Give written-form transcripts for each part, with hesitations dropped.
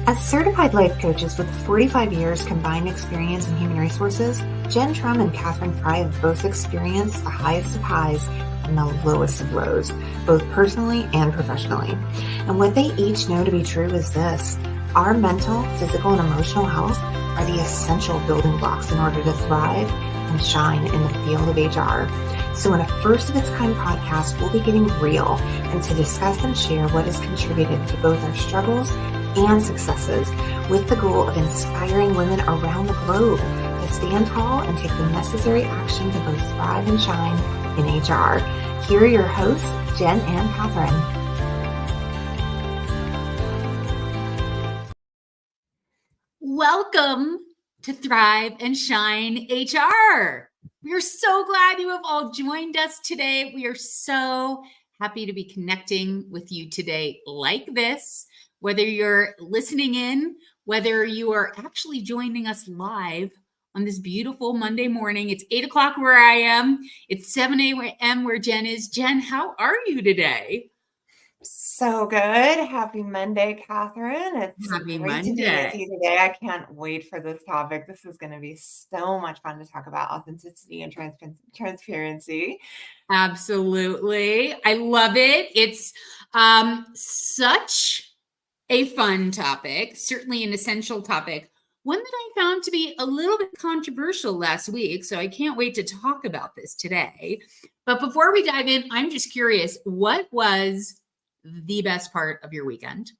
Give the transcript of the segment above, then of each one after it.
As certified life coaches with 45 years combined experience in human resources, Jen and Katherine Fry have both experienced the highest of highs and the lowest of lows, both personally and professionally. And what they each know to be true is this: our mental, physical, and emotional health are the essential building blocks in order to thrive and shine in the field of HR. So in a first of its kind podcast, we'll be getting real and to discuss and share what has contributed to both our struggles and successes, with the goal of inspiring women around the globe to stand tall and take the necessary action to both thrive and shine in HR. Here are your hosts, Jen and Katherine. Welcome to Thrive and Shine HR. We are so glad you have all joined us today. We are so happy to be connecting with you today like this. Whether you're listening in, whether you are actually joining us live on this beautiful Monday morning. It's 8 o'clock where I am. It's 7 a.m. where Jen is. Jen, how are you today? So good. Happy Monday, Katherine. It's Happy great to be Monday. with you today. I can't wait for this topic. This is going to be so much fun to talk about authenticity and transparency. Absolutely. I love it. It's such a fun topic, certainly an essential topic, one that I found to be a little bit controversial last week. So I can't wait to talk about this today. But before we dive in, I'm just curious, what was the best part of your weekend?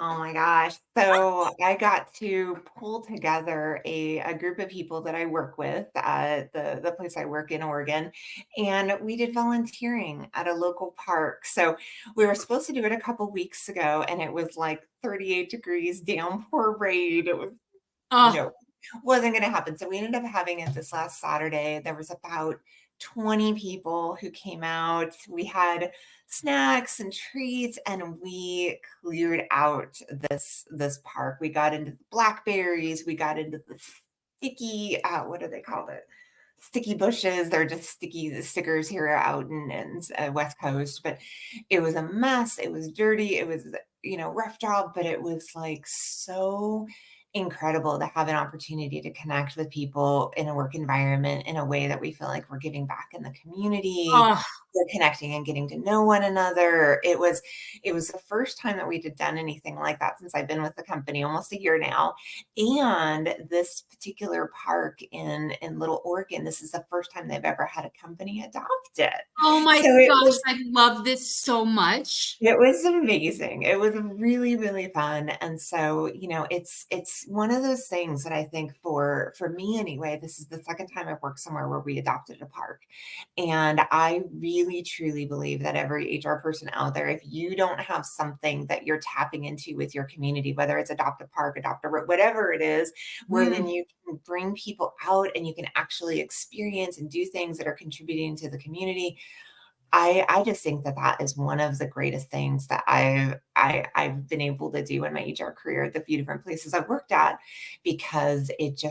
Oh my gosh. So I got to pull together a group of people that I work with at the place I work in Oregon. And we did volunteering at a local park. So we were supposed to do it a couple weeks ago, and it was like 38 degrees, downpour rain. It was, wasn't going to happen. So we ended up having it this last Saturday. There was about 20 people who came out. We had snacks and treats, and we cleared out this park. We got into the blackberries, we got into the sticky, what do they call it? Sticky bushes. They're just sticky stickers here out in West Coast, but it was a mess. It was dirty. It was, rough job, but it was like so incredible to have an opportunity to connect with people in a work environment in a way that we feel like we're giving back in the community. We're connecting and getting to know one another. It was the first time that we had done anything like that since I've been with the company, almost a year now. And this particular park in Little Oregon, this is the first time they've ever had a company adopt it. Oh my gosh, I love this so much. It was amazing. It was really, really fun. And so, it's one of those things that I think for me anyway, this is the second time I've worked somewhere where we adopted a park. And I really, truly believe that every HR person out there, if you don't have something that you're tapping into with your community, whether it's adopt a park, adopt a, whatever it is, where then you can bring people out and you can actually experience and do things that are contributing to the community. I just think that is one of the greatest things that I've been able to do in my HR career at the few different places I've worked at, because it's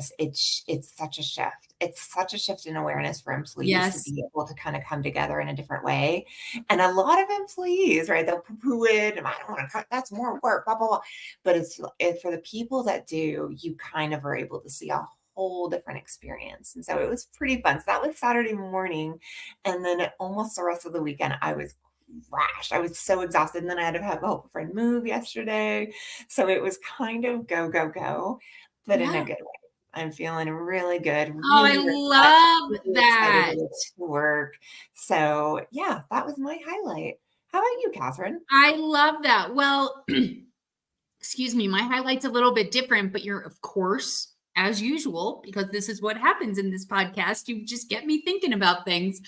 such a shift. It's such a shift in awareness for employees to be able to kind of come together in a different way. And a lot of employees, right, they'll poo-poo it, and I don't want to cut, that's more work, blah, blah, blah. But it's for the people that do, you kind of are able to see a whole different experience. And so it was pretty fun. So that was Saturday morning. And then almost the rest of the weekend, I was crashed. I was so exhausted. And then I had to help a friend move yesterday. So it was kind of go, go, go, but in a good way. I'm feeling really good. I love that. Excited to work. So yeah, that was my highlight. How about you, Katherine? I love that. Well, excuse me, my highlight's a little bit different, but you're, of course, as usual, because this is what happens in this podcast, you just get me thinking about things.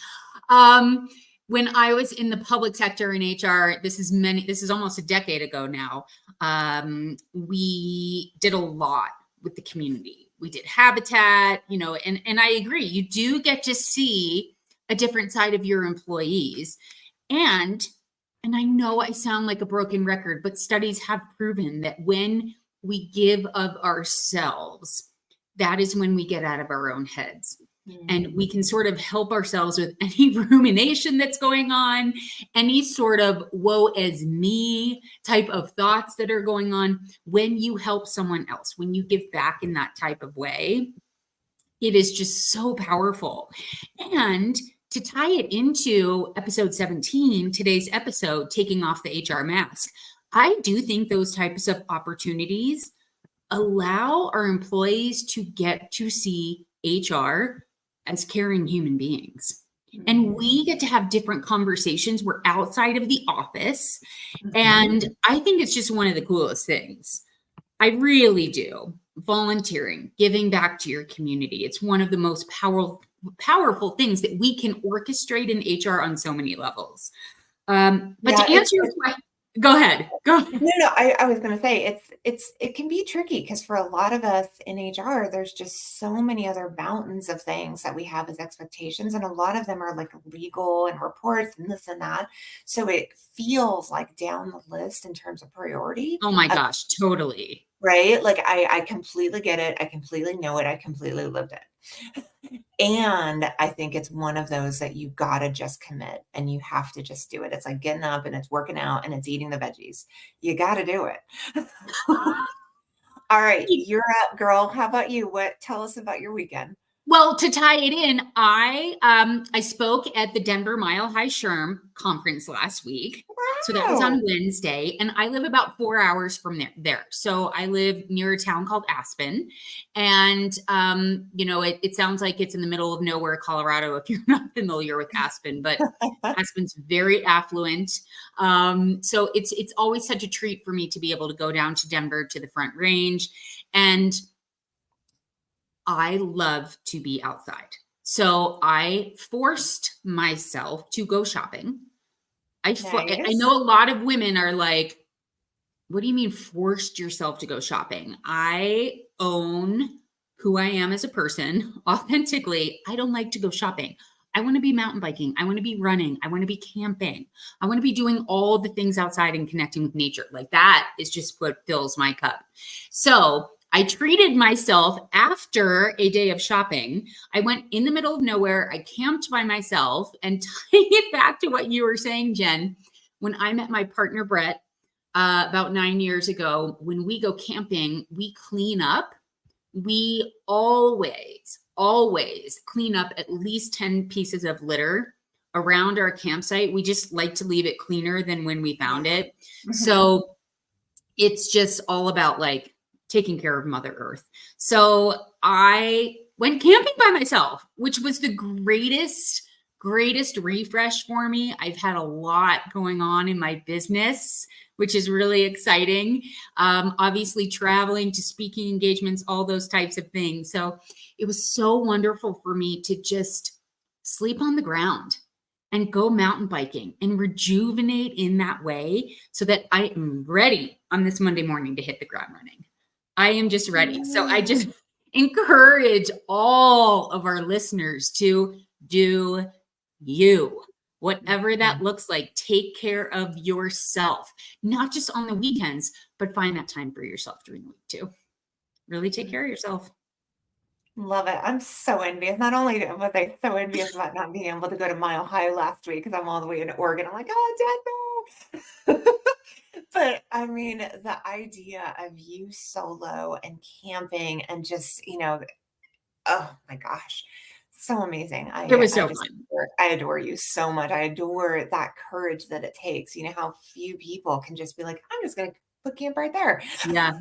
When I was in the public sector in HR, this is almost a decade ago now, we did a lot with the community. We did habitat, and I agree, you do get to see a different side of your employees. And I know I sound like a broken record, but studies have proven that when we give of ourselves, that is when we get out of our own heads. And we can sort of help ourselves with any rumination that's going on, any sort of woe is me type of thoughts that are going on. When you help someone else, when you give back in that type of way, it is just so powerful. And to tie it into episode 17, today's episode, taking off the HR mask, I do think those types of opportunities allow our employees to get to see HR as caring human beings. And we get to have different conversations. We're outside of the office. And I think it's just one of the coolest things. I really do. Volunteering, giving back to your community. It's one of the most powerful things that we can orchestrate in HR on so many levels. But Yeah, to answer your question, go ahead. Go ahead. No, I was gonna say it can be tricky because for a lot of us in HR, there's just so many other mountains of things that we have as expectations, and a lot of them are like legal and reports and this and that. So it feels like down the list in terms of priority. Oh my gosh, totally. Right? Like I completely get it. I completely know it. I completely lived it. And I think it's one of those that you gotta just commit and you have to just do it. It's like getting up and it's working out and it's eating the veggies. You gotta do it. All right, you're up, girl. How about you? Tell us about your weekend. Well, to tie it in, I spoke at the Denver Mile High SHRM conference last week. So that was on Wow. Wednesday, and I live about 4 hours from there. So I live near a town called Aspen, and it sounds like it's in the middle of nowhere, Colorado, if you're not familiar with Aspen, but Aspen's very affluent. So it's always such a treat for me to be able to go down to Denver to the Front Range, and I love to be outside. So I forced myself to go shopping. I Nice. know a lot of women are like, what do you mean forced yourself to go shopping? I own who I am as a person authentically. I don't like to go shopping. I want to be mountain biking. I want to be running. I want to be camping. I want to be doing all the things outside and connecting with nature. Like that is just what fills my cup. So I treated myself after a day of shopping. I went in the middle of nowhere. I camped by myself, and tying it back to what you were saying, Jen, when I met my partner, Brett, about 9 years ago, when we go camping, we clean up. We always clean up at least 10 pieces of litter around our campsite. We just like to leave it cleaner than when we found it. So it's just all about like taking care of Mother Earth. So I went camping by myself, which was the greatest refresh for me. I've had a lot going on in my business, which is really exciting. Obviously traveling to speaking engagements, all those types of things. So it was so wonderful for me to just sleep on the ground and go mountain biking and rejuvenate in that way so that I am ready on this Monday morning to hit the ground running. I am just ready. So I just encourage all of our listeners to do you, whatever that looks like. Take care of yourself, not just on the weekends, but find that time for yourself during the week too. Really take care of yourself. Love it. I'm so envious. Not only was I so envious about not being able to go to Mile High last week because I'm all the way in Oregon. I'm like, oh, Denver. But I mean, the idea of you solo and camping and just, oh my gosh, so amazing. It was I so just fun. I adore you so much. I adore that courage that it takes. You know how few people can just be like, I'm just gonna put camp right there. Yeah.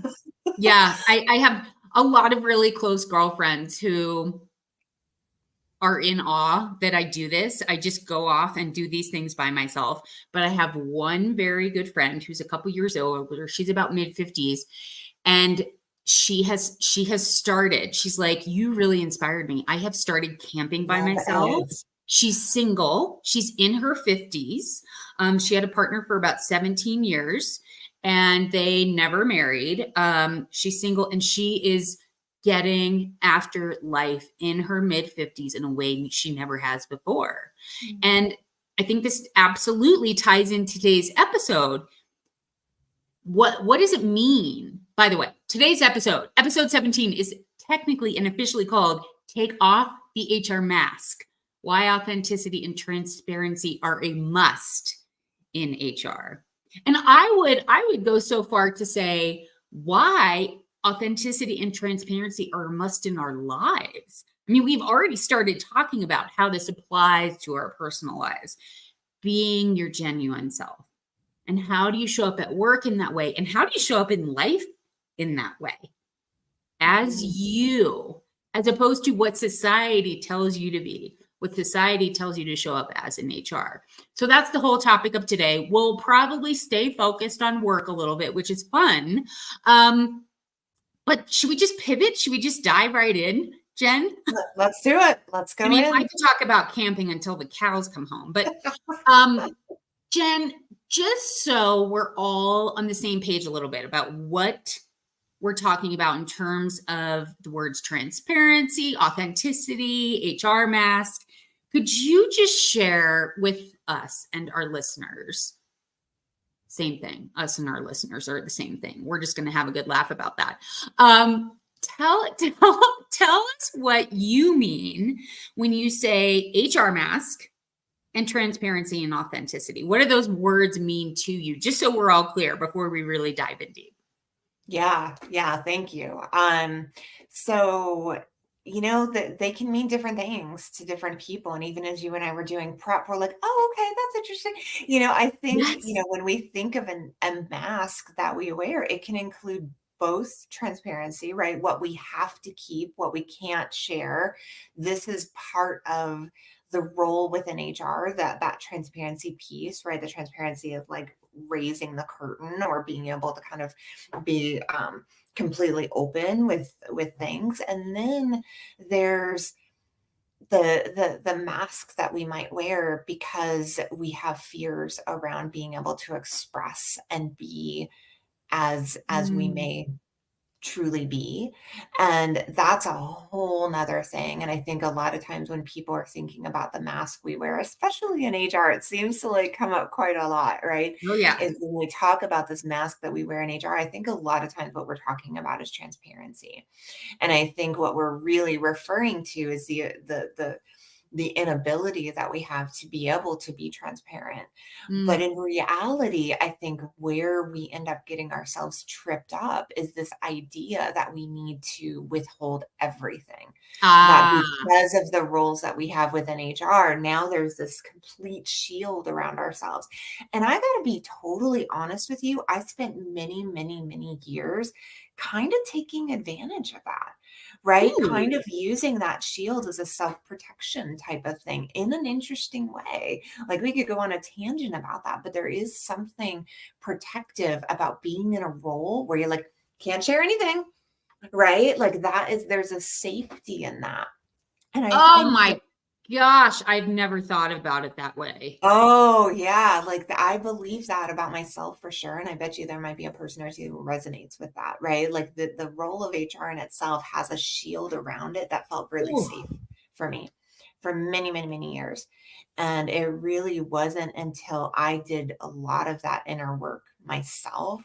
Yeah. I have a lot of really close girlfriends who are in awe that I do this. I just go off and do these things by myself. But I have one very good friend who's a couple years older. She's about mid 50s. And she has started. She's like, you really inspired me. I have started camping by Love myself. it. She's single. She's in her 50s. She had a partner for about 17 years and they never married. She's single and she is getting after life in her mid 50s in a way she never has before. And I think this absolutely ties in today's episode. What does it mean? By the way, today's episode 17, is technically and officially called Take Off the HR mask, why authenticity and transparency are a must in HR. And I would go so far to say why authenticity and transparency are a must in our lives. I mean, we've already started talking about how this applies to our personal lives, being your genuine self. And how do you show up at work in that way? And how do you show up in life in that way? As Mhm. you, as opposed to what society tells you to be, what society tells you to show up as in HR. So that's the whole topic of today. We'll probably stay focused on work a little bit, which is fun. But should we just pivot? Should we just dive right in, Jen? Let's do it. Let's I go mean, I in. could talk about camping until the cows come home, but Jen, just so we're all on the same page a little bit about what we're talking about in terms of the words transparency, authenticity, HR mask, could you just share with us and our listeners? Same thing. Us and our listeners are the same thing. We're just going to have a good laugh about that. Tell us what you mean when you say HR mask and transparency and authenticity. What do those words mean to you? Just so we're all clear before we really dive in deep. Yeah, thank you. So that they can mean different things to different people. And even as you and I were doing prep, we're like, oh, okay, that's interesting. I think, Yes. when we think of a mask that we wear, it can include both transparency, right? What we have to keep, what we can't share. This is part of the role within HR, that transparency piece, right? The transparency of like raising the curtain or being able to kind of be completely open with things. And then there's the masks that we might wear because we have fears around being able to express and be as we Mm. may truly be. And that's a whole nother thing. And I think a lot of times when people are thinking about the mask we wear, especially in HR, it seems to like come up quite a lot, right? Oh, yeah. Is when we talk about this mask that we wear in HR, I think a lot of times what we're talking about is transparency. And I think what we're really referring to is the inability that we have to be able to be transparent. But Mm. in reality, I think where we end up getting ourselves tripped up is this idea that we need to withhold everything. That Ah. because of the roles that we have within HR, now there's this complete shield around ourselves. And I got to be totally honest with you, I spent many, many, many years kind of taking advantage of that, right? Ooh. Kind of using that shield as a self-protection type of thing in an interesting way. Like we could go on a tangent about that, but there is something protective about being in a role where you're like, can't share anything, right? Like there's a safety in that. And I Oh think my gosh. I've never thought about it that way. oh, yeah, like, I believe that about myself for sure, and I bet you there might be a person or two who resonates with that, right? Like, the role of HR in itself has a shield around it that felt really Ooh. safe for me for many, many, many years, and it really wasn't until I did a lot of that inner work myself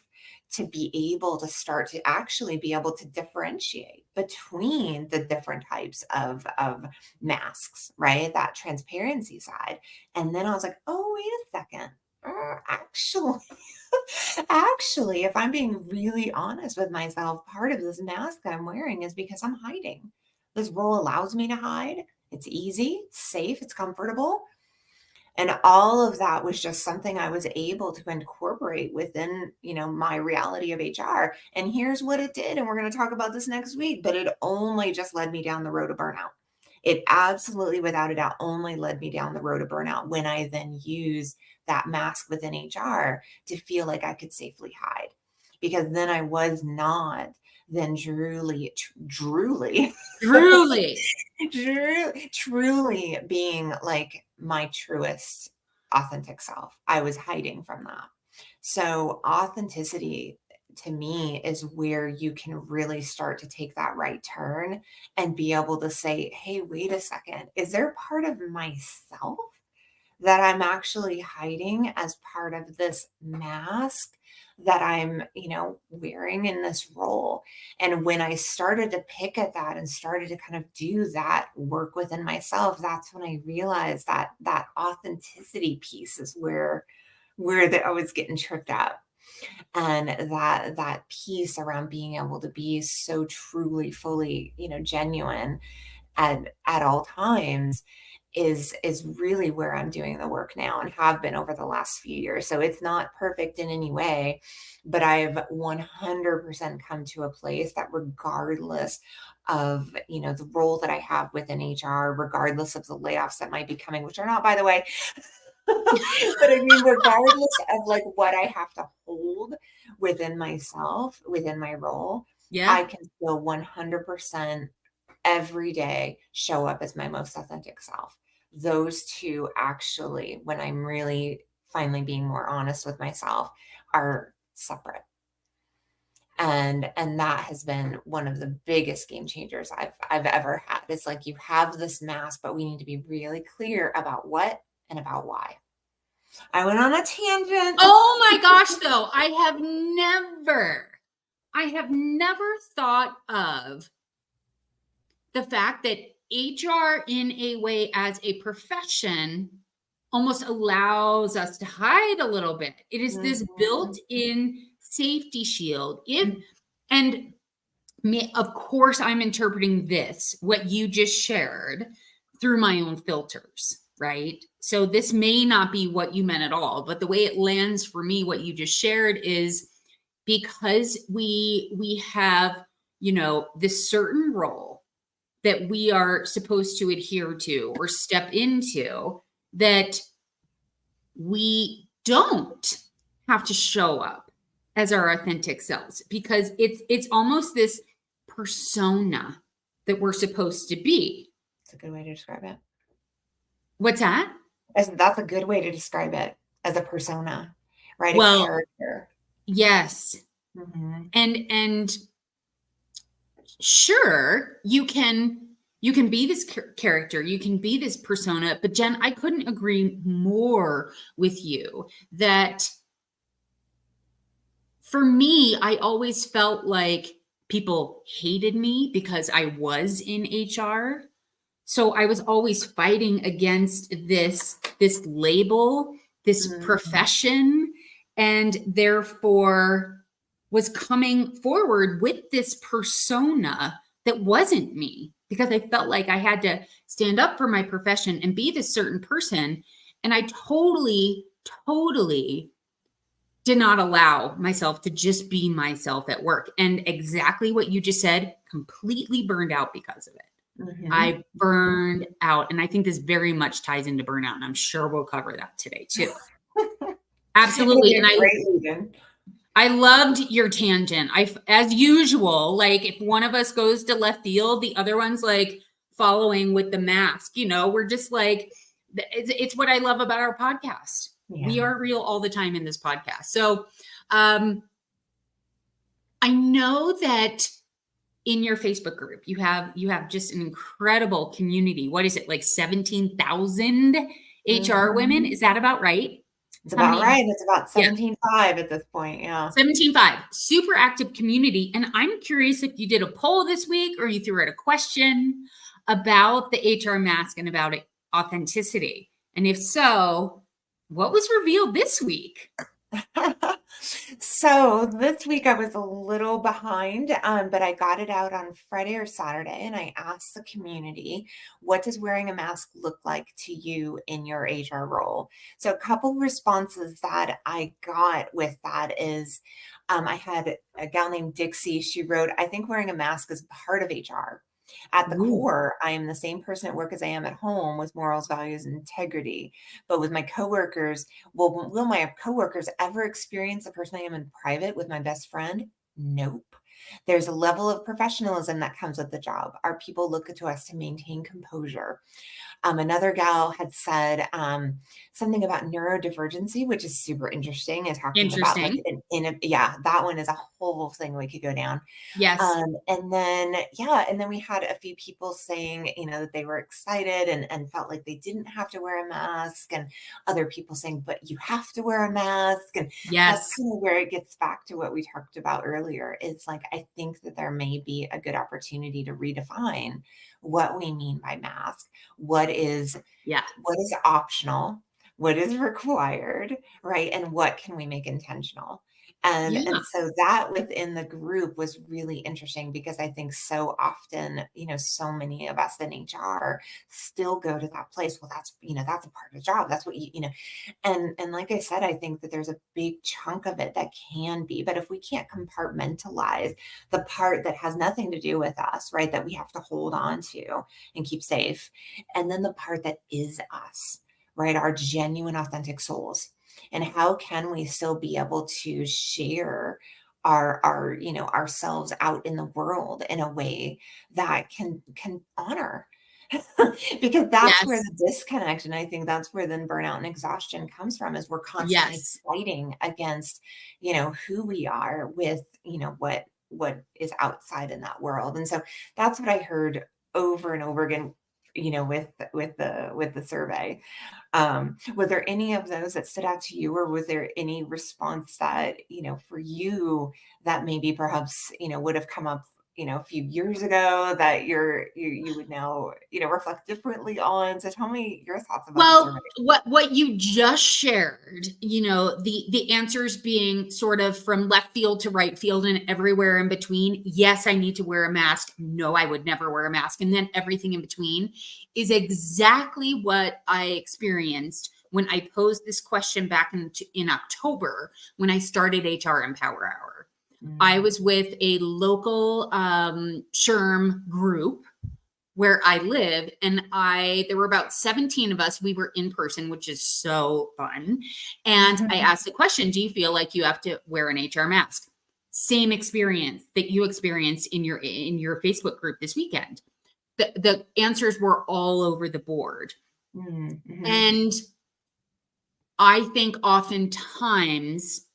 to be able to start to actually be able to differentiate between the different types of masks, right? That transparency side. And then I was like, oh, wait a second. Actually, actually, if I'm being really honest with myself, part of this mask I'm wearing is because I'm hiding. This role allows me to hide. It's easy, it's safe, it's comfortable. And all of that was just something I was able to incorporate within, my reality of HR. And here's what it did. And we're going to talk about this next week, but it only just led me down the road of burnout. It absolutely, without a doubt, only led me down the road of burnout when I then used that mask within HR to feel like I could safely hide. Because then I was not then truly, Truly. truly being like my truest authentic self. I was hiding from that. So authenticity to me is where you can really start to take that right turn and be able to say, hey, wait a second, is there part of myself that I'm actually hiding as part of this mask that I'm, wearing in this role. And when I started to pick at that and started to kind of do that work within myself, that's when I realized that that authenticity piece is where I was getting tripped up. And that piece around being able to be so truly, fully, genuine at all times is really where I'm doing the work now and have been over the last few years. So it's not perfect in any way, but I've 100% come to a place that regardless of, the role that I have within HR, regardless of the layoffs that might be coming, which are not, by the way, but I mean, regardless of like what I have to hold within myself, within my role, Yeah. I can still 100% every day show up as my most authentic self. Those two actually, when I'm really finally being more honest with myself, are separate. And that has been one of the biggest game changers I've ever had. It's like you have this mask, but we need to be really clear about what and about why. I went on a tangent. Oh my gosh, though, I have never thought of the fact that HR in a way as a profession almost allows us to hide a little bit. It is this Mhm. built-in safety shield. Mhm. And of course, I'm interpreting this, what you just shared, through my own filters, right? So this may not be what you meant at all, but the way it lands for me, what you just shared is because we have, this certain role that we are supposed to adhere to or step into, that we don't have to show up as our authentic selves, because it's almost this persona that we're supposed to be. That's a good way to describe it. What's that? That's a good way to describe it as a persona, right? A Well, character. yes. Mhm. And sure, you can be this character, you can be this persona, but Jen, I couldn't agree more with you that for me, I always felt like people hated me because I was in HR. So I was always fighting against this label, this Mhm. profession, and therefore was coming forward with this persona that wasn't me, because I felt like I had to stand up for my profession and be this certain person. And I totally did not allow myself to just be myself at work. And exactly what you just said, completely burned out because of it. Mhm. I burned out. And I think this very much ties into burnout. And I'm sure we'll cover that today too. It'll Absolutely. be And a great lead-in. I loved your tangent. As usual, like if one of us goes to left field, the other one's like following with the mask. We're just like, it's what I love about our podcast. We Yeah. are real all the time in this podcast. So, um, I know that in your Facebook group, you have just an incredible community. What is it, like 17,000 HR women? Mhm. Is that about right? It's How about many? right. It's about Yeah, 17.5 at this point, yeah. 17.5. Super active community. And I'm curious if you did a poll this week or you threw out a question about the HR mask and about authenticity. And if so, what was revealed this week? So this week I was a little behind, but I got it out on Friday or Saturday, and I asked the community, what does wearing a mask look like to you in your HR role? So a couple responses that I got with that is, I had a gal named Dixie. She wrote, I think wearing a mask is part of HR. At the Ooh. core, I am the same person at work as I am at home with morals, values, and integrity. But with my coworkers, will my coworkers ever experience the person I am in private with my best friend? Nope. There's a level of professionalism that comes with the job. Our people look to us to maintain composure. Another gal had said something about neurodivergency, which is super interesting, and talking about like Interesting. yeah, that one is a whole thing we could go down. Yes. And then, yeah, and then we had a few people saying, that they were excited and felt like they didn't have to wear a mask, and other people saying, but you have to wear a mask. And that's Yes. kind of where it gets back to what we talked about earlier. It's like, I think that there may be a good opportunity to redefine what we mean by mask. What is Yeah. what is optional, what is required, right? And what can we make intentional? And Yeah. so that within the group was really interesting, because I think so often, so many of us in HR still go to that place. Well, that's a part of the job. That's what and like I said, I think that there's a big chunk of it that can be, but if we can't compartmentalize the part that has nothing to do with us, right, that we have to hold on to and keep safe, and then the part that is us, right, our genuine, authentic souls, and how can we still be able to share our ourselves out in the world in a way that can honor because that's where Yes. the disconnect, and I think that's where then burnout and exhaustion comes from, is we're constantly Yes. fighting against, who we are with, what is outside in that world. And so that's what I heard over and over again, with the survey. Was there any of those that stood out to you, or was there any response that, for you, that maybe perhaps, would have come up, a few years ago, that you would now, reflect differently on? So tell me your thoughts about the survey. Well, what you just shared, the answers being sort of from left field to right field and everywhere in between. Yes, I need to wear a mask. No, I would never wear a mask. And then everything in between is exactly what I experienced when I posed this question back in October when I started HR Empower Hour. I Mm, was with a local SHRM group where I live, and there were about 17 of us. We were in person, which is so fun. And I mhm, asked the question, do you feel like you have to wear an HR mask? Same experience that you experienced in your Facebook group this weekend. The answers were all over the board. mm, mhm, And I think oftentimes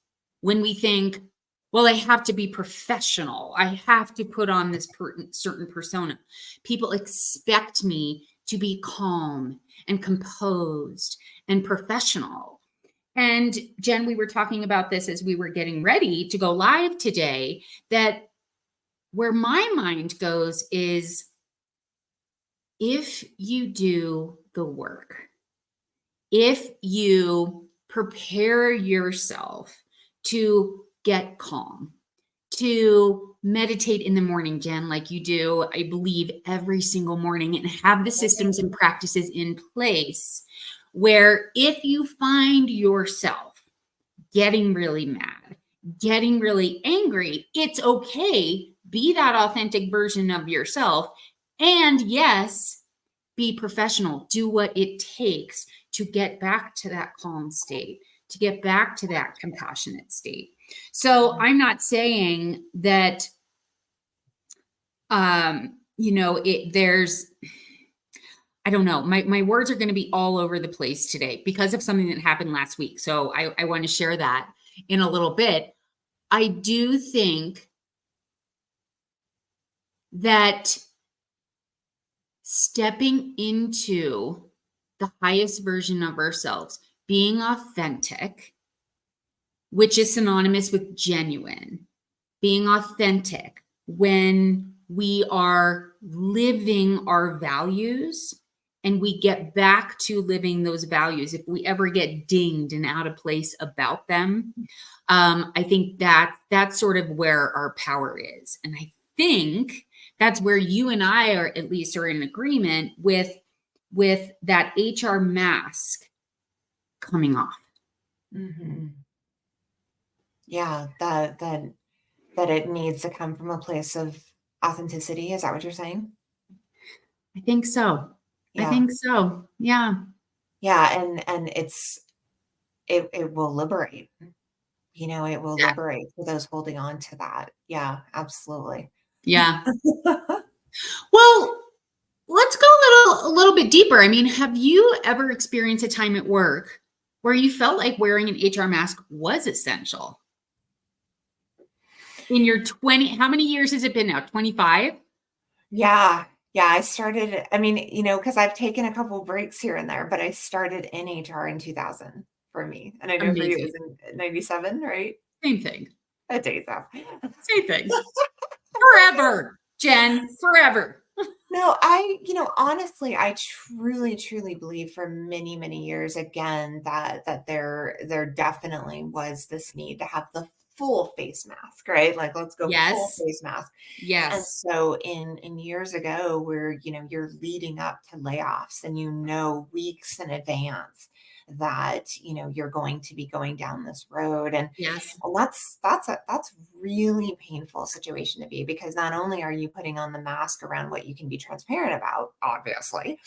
when we think, well, I have to be professional, I have to put on this certain persona, people expect me to be calm and composed and professional. And Jen, we were talking about this as we were getting ready to go live today, that where my mind goes is, if you do the work, if you prepare yourself to get calm, to meditate in the morning, Jen, like you do, I believe, every single morning, and have the systems and practices in place, where if you find yourself getting really mad, getting really angry, it's okay. Be that authentic version of yourself. And yes, be professional. Do what it takes to get back to that calm state, to get back to that compassionate state. So mhm, I'm not saying that there's, I don't know, my words are going to be all over the place today because of something that happened last week. So I want to share that in a little bit. I do think that stepping into the highest version of ourselves, being authentic, which is synonymous with genuine, being authentic when we are living our values and we get back to living those values. If we ever get dinged and out of place about them, I think that's sort of where our power is. And I think that's where you and I are, at least, are in agreement with that HR mask coming off. mhm. Yeah, that it needs to come from a place of authenticity. Is that what you're saying? I think so. I Yeah. think so. Yeah. Yeah, and it will liberate. It will Exactly. liberate for those holding on to that. Yeah, absolutely. Yeah. Well, let's go a little bit deeper. I mean, have you ever experienced a time at work where you felt like wearing an HR mask was essential? In your 20, how many years has it been now? 25? Yeah. Yeah, I started I mean, because I've taken a couple breaks here and there, but I started in HR in 2000 for me, and I know for you it Amazing. was in 97, right? Same thing. A days off. Same thing. Forever, Jen, forever. No, honestly, I truly, truly believe for many, many years again that there definitely was this need to have the full face mask, right? Like let's go full Yes. face mask. And Yes. so in years ago where, you're leading up to layoffs and weeks in advance that, you're going to be going down this road. And Yes. that's really painful situation to be because not only are you putting on the mask around what you can be transparent about, obviously,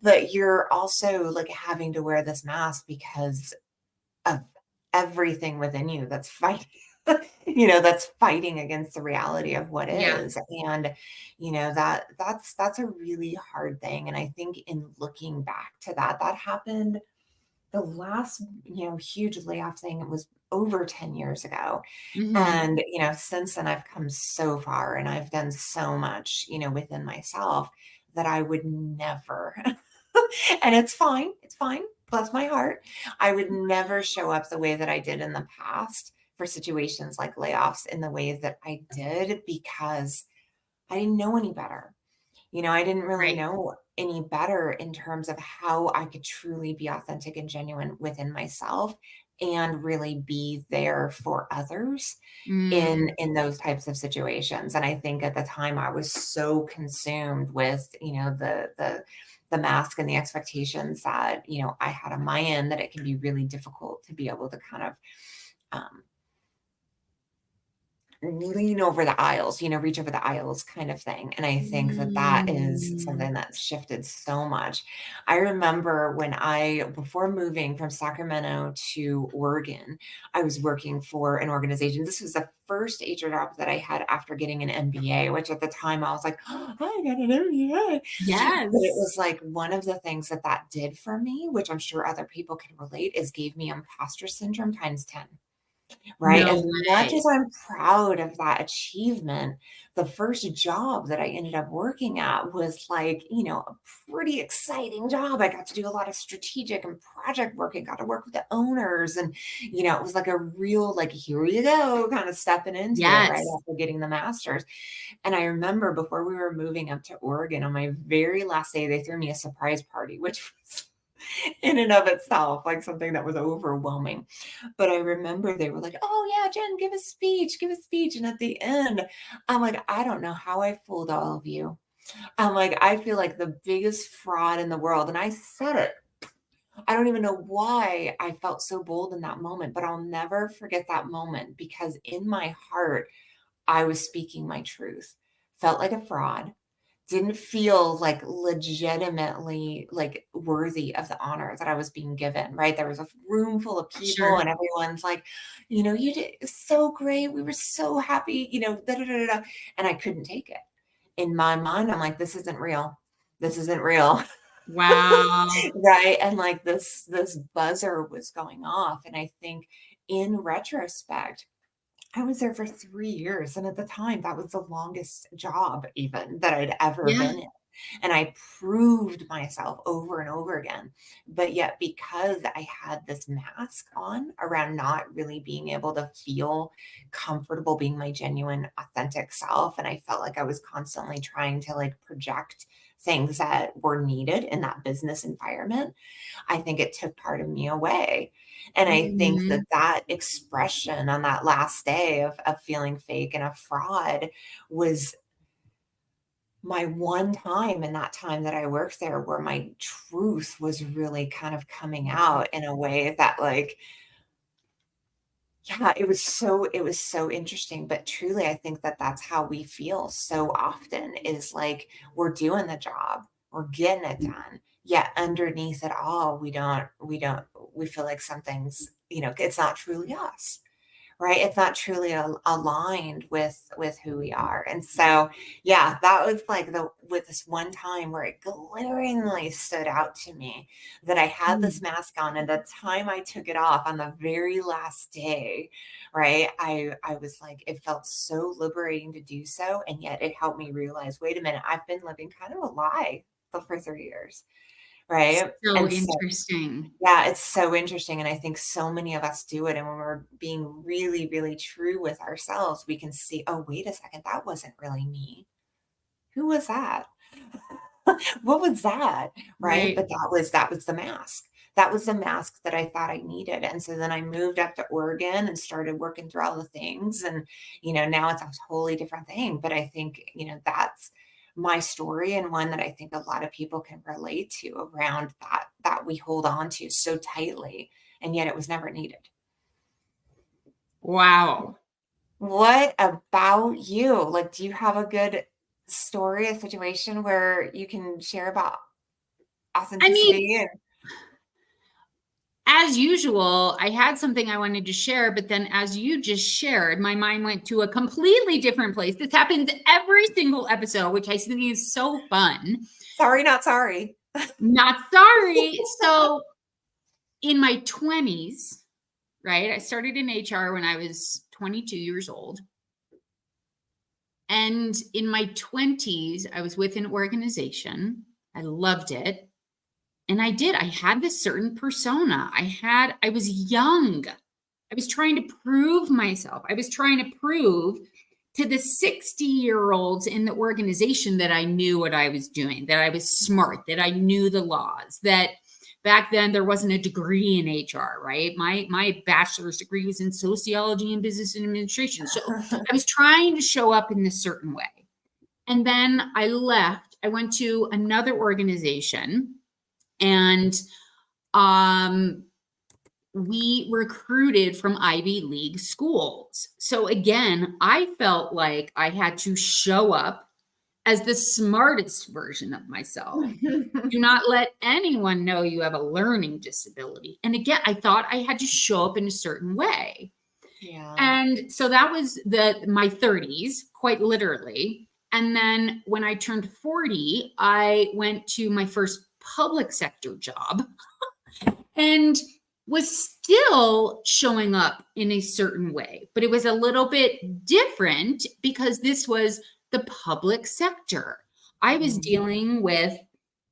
but you're also like having to wear this mask because of everything within you that's fighting that's fighting against the reality of what Yeah. is. And that's a really hard thing. And I think in looking back to that happened the last huge layoff thing. It was over 10 years ago. Mhm. And since then I've come so far and I've done so much within myself that I would never and it's fine, bless my heart. I would never show up the way that I did in the past for situations like layoffs in the ways that I did because I didn't know any better. I didn't really Right. know any better in terms of how I could truly be authentic and genuine within myself and really be there for others Mm, in those types of situations. And I think at the time I was so consumed with, the mask and the expectations that, I had on my end that it can be really difficult to be able to kind of um, lean over the aisles, reach over the aisles kind of thing. And I think that that is mm. something that's shifted so much. I remember before moving from Sacramento to Oregon, I was working for an organization. This was the first HR job that I had after getting an MBA, which at the time I was like, oh, I got an MBA. But it Yes. was like one of the things that did for me, which I'm sure other people can relate, is gave me imposter syndrome times 10. Right? No As much way. as I'm proud of that achievement, the first job that I ended up working at was like, a pretty exciting job. I got to do a lot of strategic and project work and got to work with the owners. And, it was like a real, like, here you go, kind of stepping into it right Yes. after getting the master's. And I remember before we were moving up to Oregon on my very last day, they threw me a surprise party, which was in and of itself like something that was overwhelming. But I remember they were like, "Oh yeah, Jen, give a speech, give a speech." And at the end, I'm like, "I don't know how I fooled all of you." I'm like, "I feel like the biggest fraud in the world." And I said it. I don't even know why I felt so bold in that moment, but I'll never forget that moment because in my heart, I was speaking my truth. Felt like a fraud, didn't feel like legitimately like worthy of the honor that I was being given, right? There was a room full of people Sure. and everyone's like, you did so great. We were so happy, da, da, da, da, da. And I couldn't take it. In my mind, I'm like, this isn't real. This isn't real. Wow. Right. And like this buzzer was going off. And I think in retrospect, I was there for 3 years, and at the time, that was the longest job even that I'd ever Yeah. been in, and I proved myself over and over again, but yet because I had this mask on around not really being able to feel comfortable being my genuine, authentic self, and I felt like I was constantly trying to, like, project things that were needed in that business environment, I think it took part of me away. And I think that Mhm. that expression on that last day of feeling fake and a fraud was my one time in that time that I worked there where my truth was really kind of coming out in a way that like, yeah, it was so interesting, but truly I think that that's how we feel so often is like we're doing the job, we're getting it done. Yet underneath it all, we feel like something's, it's not truly us. right? It's not truly aligned with who we are. And so, yeah, that was like the with this one time where it glaringly stood out to me that I had this Mm. mask on, and the time I took it off on the very last day, right? I was like, it felt so liberating to do so, and yet it helped me realize, wait a minute, I've been living kind of a lie for 3 years, right? So And so interesting. yeah, it's so interesting, and I think so many of us do it, and when we're being really, really true with ourselves, we can see, "Oh, wait a second, that wasn't really me. Who was that? What was that?" Right? Right. But that was the mask. That was the mask that I thought I needed, and so then I moved up to Oregon and started working through all the things, and, now it's a totally different thing, but I think, that's my story, and one that I think a lot of people can relate to, around that we hold on to so tightly, and yet it was never needed. Wow. What about you? Like, do you have a good story, a situation where you can share about I mean, authenticity and as usual, I had something I wanted to share, but then as you just shared, my mind went to a completely different place. This happens every single episode, which I think is so fun. sorry, not sorry. Not sorry. So, in my 20s, right? I started in HR when I was 22 years old. And in my 20s, I was with an organization. I loved it. And I had this certain persona. I was young. I was trying to prove myself. I was trying to prove to the 60-year-olds in the organization that I knew what I was doing, that I was smart, that I knew the laws, that back then there wasn't a degree in HR, right? My bachelor's degree was in sociology and business administration. So I was trying to show up in this certain way. And then I left. I went to another organization, and um we recruited from Ivy League schools. So again, I felt like I had to show up as the smartest version of myself. Do not let anyone know you have a learning disability. And again, I thought I had to show up in a certain way. Yeah. And so that was my 30s, quite literally. And then when I turned 40, I went to my first public sector job and was still showing up in a certain way, but it was a little bit different because this was the public sector. I was Mhm. dealing with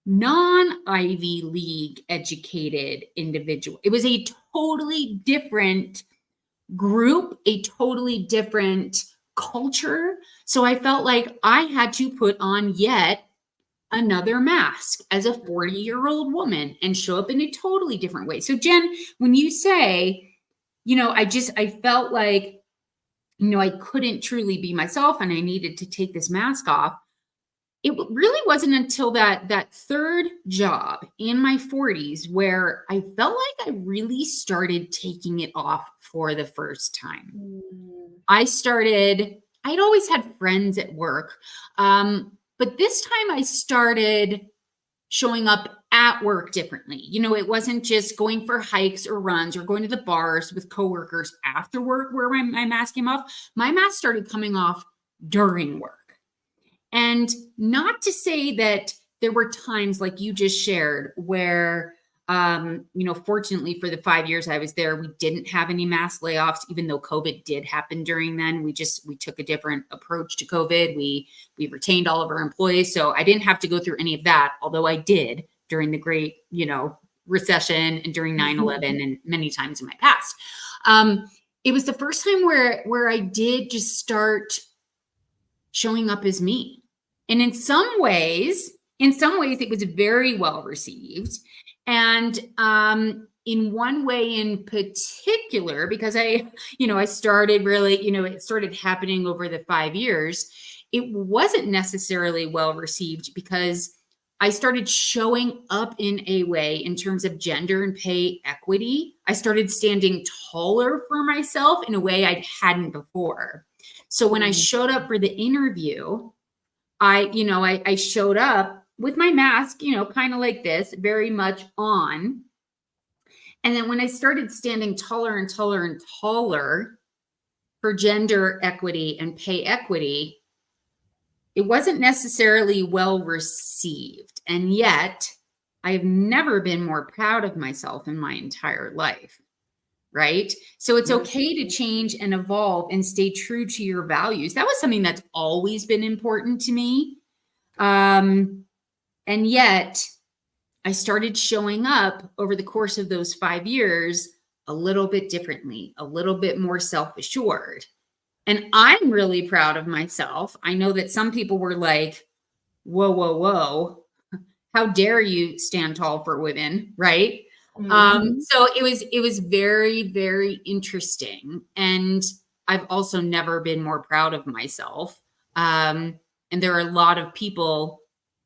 non-Ivy League educated individual. It was a totally different group, a totally different culture. So I felt like I had to put on yet another mask as a 40-year-old woman and show up in a totally different way. So Jen, when you say, I felt like, I couldn't truly be myself and I needed to take this mask off. It really wasn't until that third job in my 40s where I felt like I really started taking it off for the first time. Mm. I'd always had friends at work. But this time I started showing up at work differently. It wasn't just going for hikes or runs or going to the bars with coworkers after work where my mask came off. My mask started coming off during work. And not to say that there were times like you just shared where, fortunately for the 5 years I was there, we didn't have any mass layoffs, even though COVID did happen during then. We took a different approach to COVID. We retained all of our employees. So I didn't have to go through any of that, although I did during the great, recession and during 9/11 and many times in my past. It was the first time where I did just start showing up as me. And in some ways, it was very well received. And in one way in particular, because I started really, it started happening over the 5 years, it wasn't necessarily well received because I started showing up in a way in terms of gender and pay equity. I started standing taller for myself in a way I hadn't before. So when I Mm. showed up for the interview, I showed up with my mask, kind of like this, very much on. And then when I started standing taller and taller and taller, for gender equity and pay equity, it wasn't necessarily well received. And yet, I have never been more proud of myself in my entire life. Right. So it's Mhm. okay to change and evolve and stay true to your values. That was something that's always been important to me. And yet, I started showing up over the course of those 5 years a little bit differently, a little bit more self assured. And I'm really proud of myself. I know that some people were like, whoa, whoa, whoa, how dare you stand tall for women, right? Mhm. So it was very, very interesting. And I've also never been more proud of myself. And there are a lot of people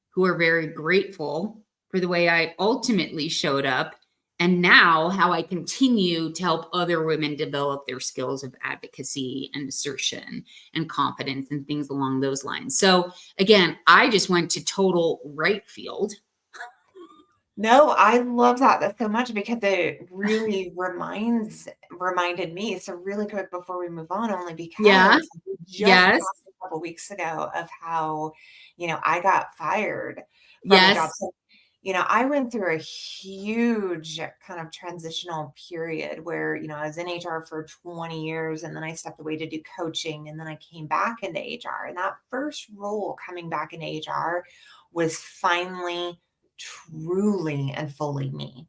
who are very grateful for the way I ultimately showed up, and now how I continue to help other women develop their skills of advocacy and assertion and confidence and things along those lines. So again, I just went to total right field. No, I love that so much because it really reminded me. So really quick before we move on, only Yeah. because we just Yes. passed a couple weeks ago of how, I got fired from a job. Yes. So, I went through a huge kind of transitional period where, I was in HR for 20 years and then I stepped away to do coaching and then I came back into HR. And that first role coming back into HR was finally truly and fully me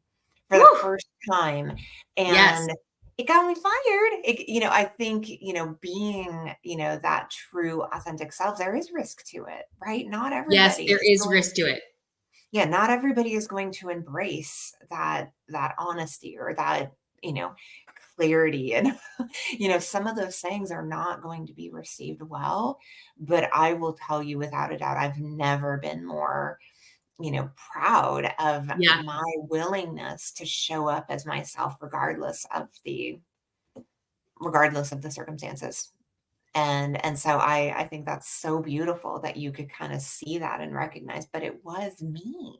for the Woo. first time, Yes. and it got me fired. I think, being, that true authentic self, there is risk to it, right? Not Yes, everybody there is is going risk to it. yeah, not everybody is going to embrace that honesty or that, you know, clarity and some of those things are not going to be received well, but I will tell you without a doubt I've never been more proud of Yeah. my willingness to show up as myself regardless of the circumstances. And so I think that's so beautiful that you could kind of see that and recognize, but it was me,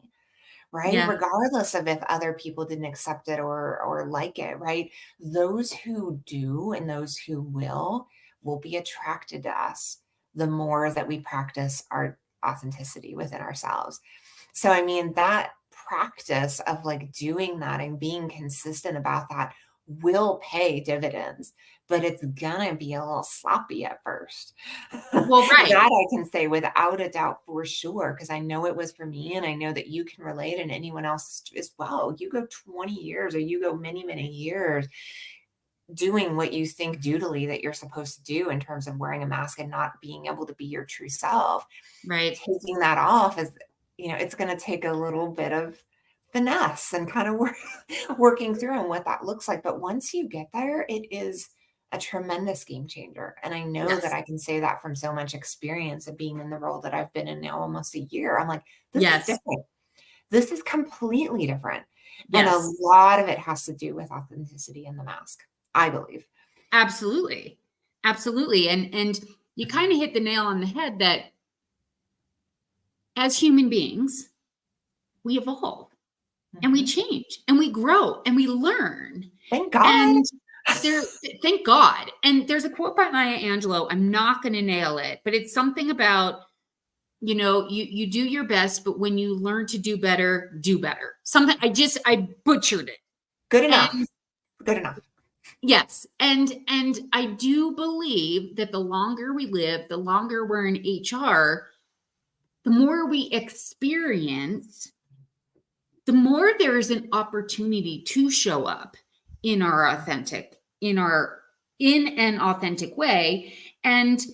right? Yeah. Regardless of if other people didn't accept it or like it, right? Those who do and those who will be attracted to us the more that we practice our authenticity within ourselves. So, I mean, that practice of like doing that and being consistent about that will pay dividends, but it's gonna be a little sloppy at first. Well, right. That I can say without a doubt for sure, because I know it was for me and I know that you can relate and anyone else as well. You go 20 years or you go many, many years doing what you think doodly that you're supposed to do in terms of wearing a mask and not being able to be your true self. Right. Taking that off is, it's going to take a little bit of finesse and kind of working through on what that looks like. But once you get there, it is a tremendous game changer. And I know that Yes. I can say that from so much experience of being in the role that I've been in now almost a year. I'm like, this is Yes. different. This is completely different. And a Yes. lot of it has to do with authenticity in the mask, I believe. Absolutely. Absolutely. And you kind of hit the nail on the head that as human beings, we evolve and we Mhm. change and we grow and we learn. Thank God. And thank God. And there's a quote by Maya Angelou. I'm not going to nail it, but it's something about, you do your best, but when you learn to do better, do better. Something I butchered it. Good And enough. Good enough. yes, and I do believe that the longer we live, the longer we're in HR, the more we experience, the more there is an opportunity to show up in our authentic, in an authentic way and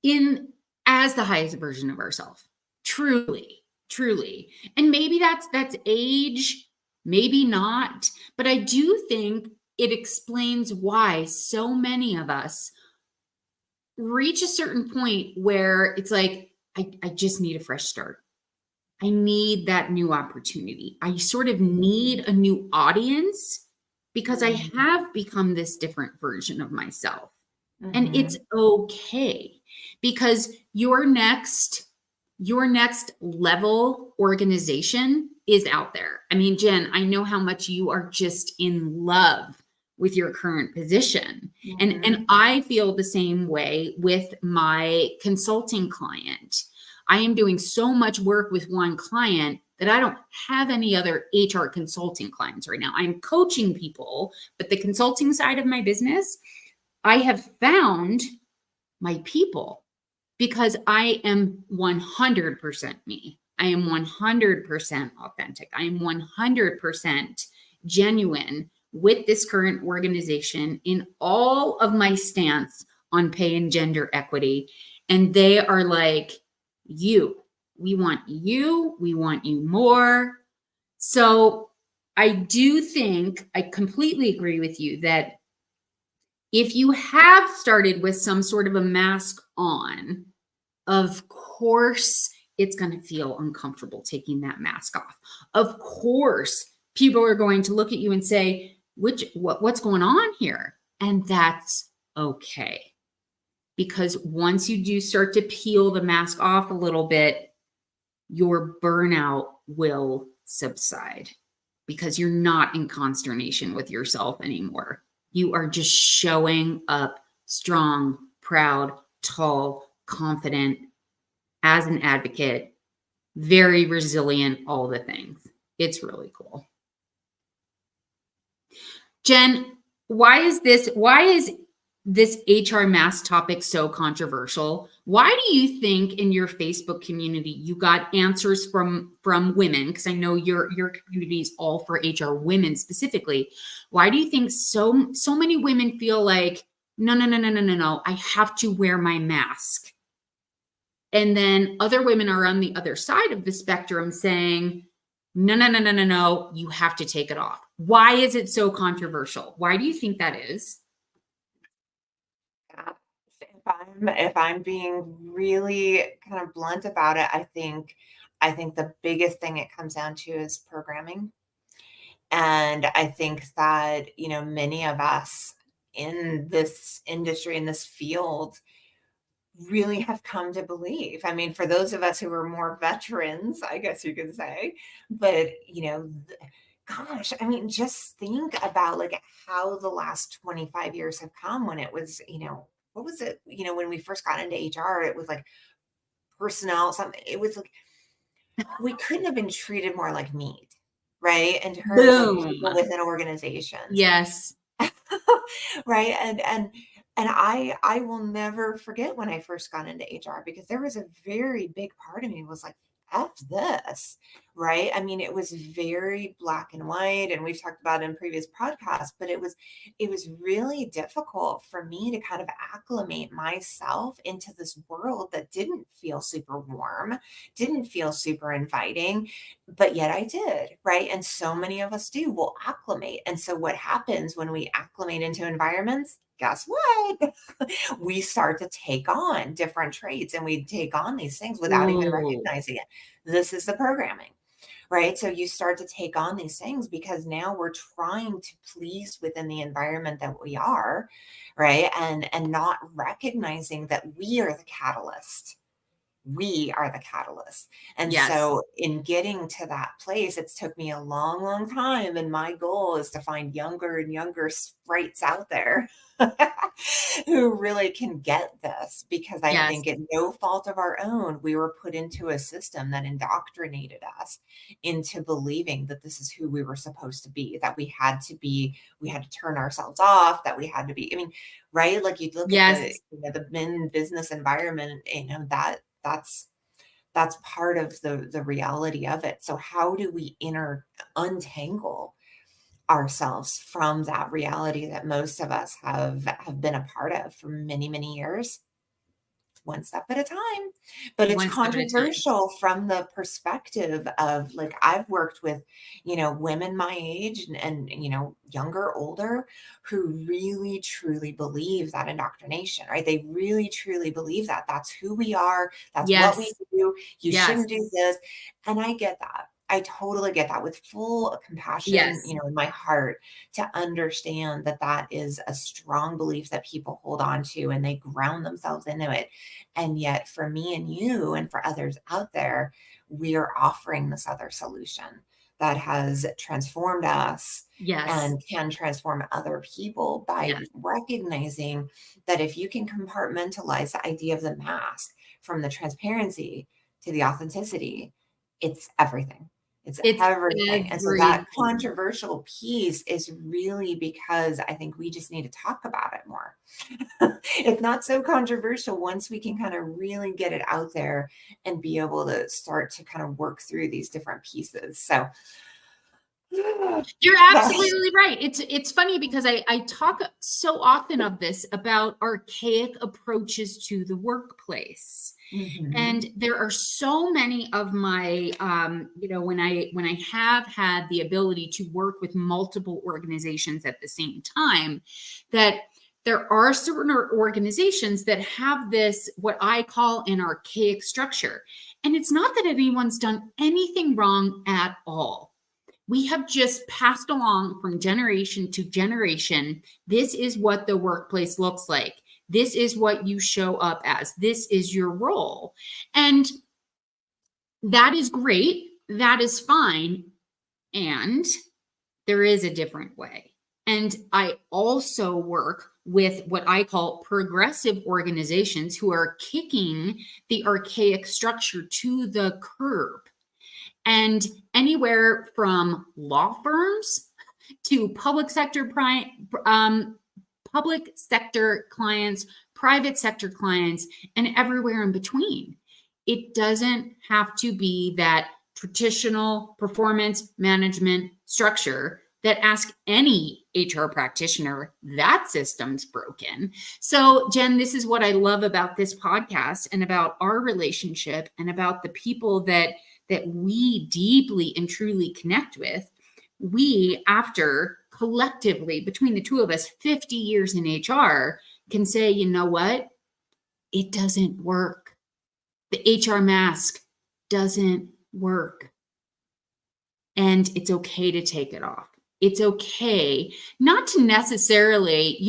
in as the highest version of ourselves. Truly, truly. And maybe that's age, maybe not, but I do think it explains why so many of us reach a certain point where it's like, I just need a fresh start. I need that new opportunity. I sort of need a new audience because I Mhm. have become this different version of myself. And it's Mhm. okay because your next level organization is out there. I mean, Jen, I know how much you are just in love with your current position. And Mhm. I feel the same way with my consulting client. I am doing so much work with one client that I don't have any other HR consulting clients right now. I'm coaching people, but the consulting side of my business, I have found my people because I am 100% me. I am 100% authentic. I am 100% genuine with this current organization in all of my stance on pay and gender equity. And they are like, we want you, we want you more. So I do think I completely agree with you that if you have started with some sort of a mask on, of course, it's going to feel uncomfortable taking that mask off. Of course, people are going to look at you and say, what's going on here? And that's okay. Because once you do start to peel the mask off a little bit, your burnout will subside because you're not in consternation with yourself anymore. You are just showing up strong, proud, tall, confident, as an advocate, very resilient, all the things. It's really cool. Jen, why is this HR mask topic so controversial? Why do you think in your Facebook community you got answers from women? Because I know your community is all for HR women specifically. Why do you think so many women feel like no, I have to wear my mask? And then other women are on the other side of the spectrum saying, no, you have to take it off. Why is it so controversial? Why do you think that is? Yeah. If I'm being really kind of blunt about it, I think the biggest thing it comes down to is programming. And I think that, many of us in this industry, in this field, really have come to believe. I mean, for those of us who are more veterans, I guess you could say, but gosh, I mean, just think about like how the last 25 years have come when it was, what was it? When we first got into HR, it was like personnel, something, it was like we couldn't have been treated more like meat, right? In terms of Boom. people within organizations. Yes. Right, and I will never forget when I first got into HR because there was a very big part of me was like, "F this," right? I mean, it was very black and white, and we've talked about it in previous podcasts, but it was really difficult for me to kind of acclimate myself into this world that didn't feel super warm, didn't feel super inviting, but yet I did, right? And so many of us do. We'll acclimate. And so what happens when we acclimate into environments? Guess what? We start to take on different traits and we take on these things without even Ooh. recognizing it. This is the programming, right? So you start to take on these things because now we're trying to please within the environment that we are, right? And not recognizing that we are the catalyst, we are the catalyst. And Yes. so in getting to that place, it's took me a long, long time. And my goal is to find younger and younger sprites out there who really can get this because I Yes. think at no fault of our own, we were put into a system that indoctrinated us into believing that this is who we were supposed to be, that we had to be, we had to turn ourselves off, that we had to be, I mean, right? Like you look at the, Yes. the men business environment, that's part of the reality of it. So how do we untangle ourselves from that reality that most of us have been a part of for many, many years? One step at a time. But it's One step at a time. controversial from the perspective of like I've worked with, women my age and younger, older, who really truly believe that indoctrination, right? They really truly believe that that's who we are, that's what we Yes. do. You Yes. shouldn't do this. And I get that. I totally get that with full compassion, Yes. in my heart to understand that that is a strong belief that people hold on to and they ground themselves into it. And yet, for me and you, and for others out there, we are offering this other solution that has transformed us Yes. and can transform other people by Yes. recognizing that if you can compartmentalize the idea of the mask from the transparency to the authenticity, it's everything. It's It's everything. And so that everything. controversial piece is really because I think we just need to talk about it more. It's not so controversial once we can kind of really get it out there and be able to start to kind of work through these different pieces. So You're that, absolutely right. It's funny because I talk so often of this about archaic approaches to the workplace. And mhm. there are so many of my when I have had the ability to work with multiple organizations at the same time, that there are certain organizations that have this what I call an archaic structure. And it's not that anyone's done anything wrong at all. We have just passed along from generation to generation. This is what the workplace looks like. This is what you show up as. This is your role. And that is great. That is fine. And there is a different way. And I also work with what I call progressive organizations who are kicking the archaic structure to the curb. And anywhere from law firms to public sector clients, private sector clients, and everywhere in between. It doesn't have to be that traditional performance management structure that ask any HR practitioner that system's broken. So, Jen, this is what I love about this podcast and about our relationship and about the people that we deeply and truly connect with. We, after collectively between the two of us 50 years in HR, can say, you know what, it doesn't work. The HR mask doesn't work, and it's okay to take it off. It's okay not to necessarily,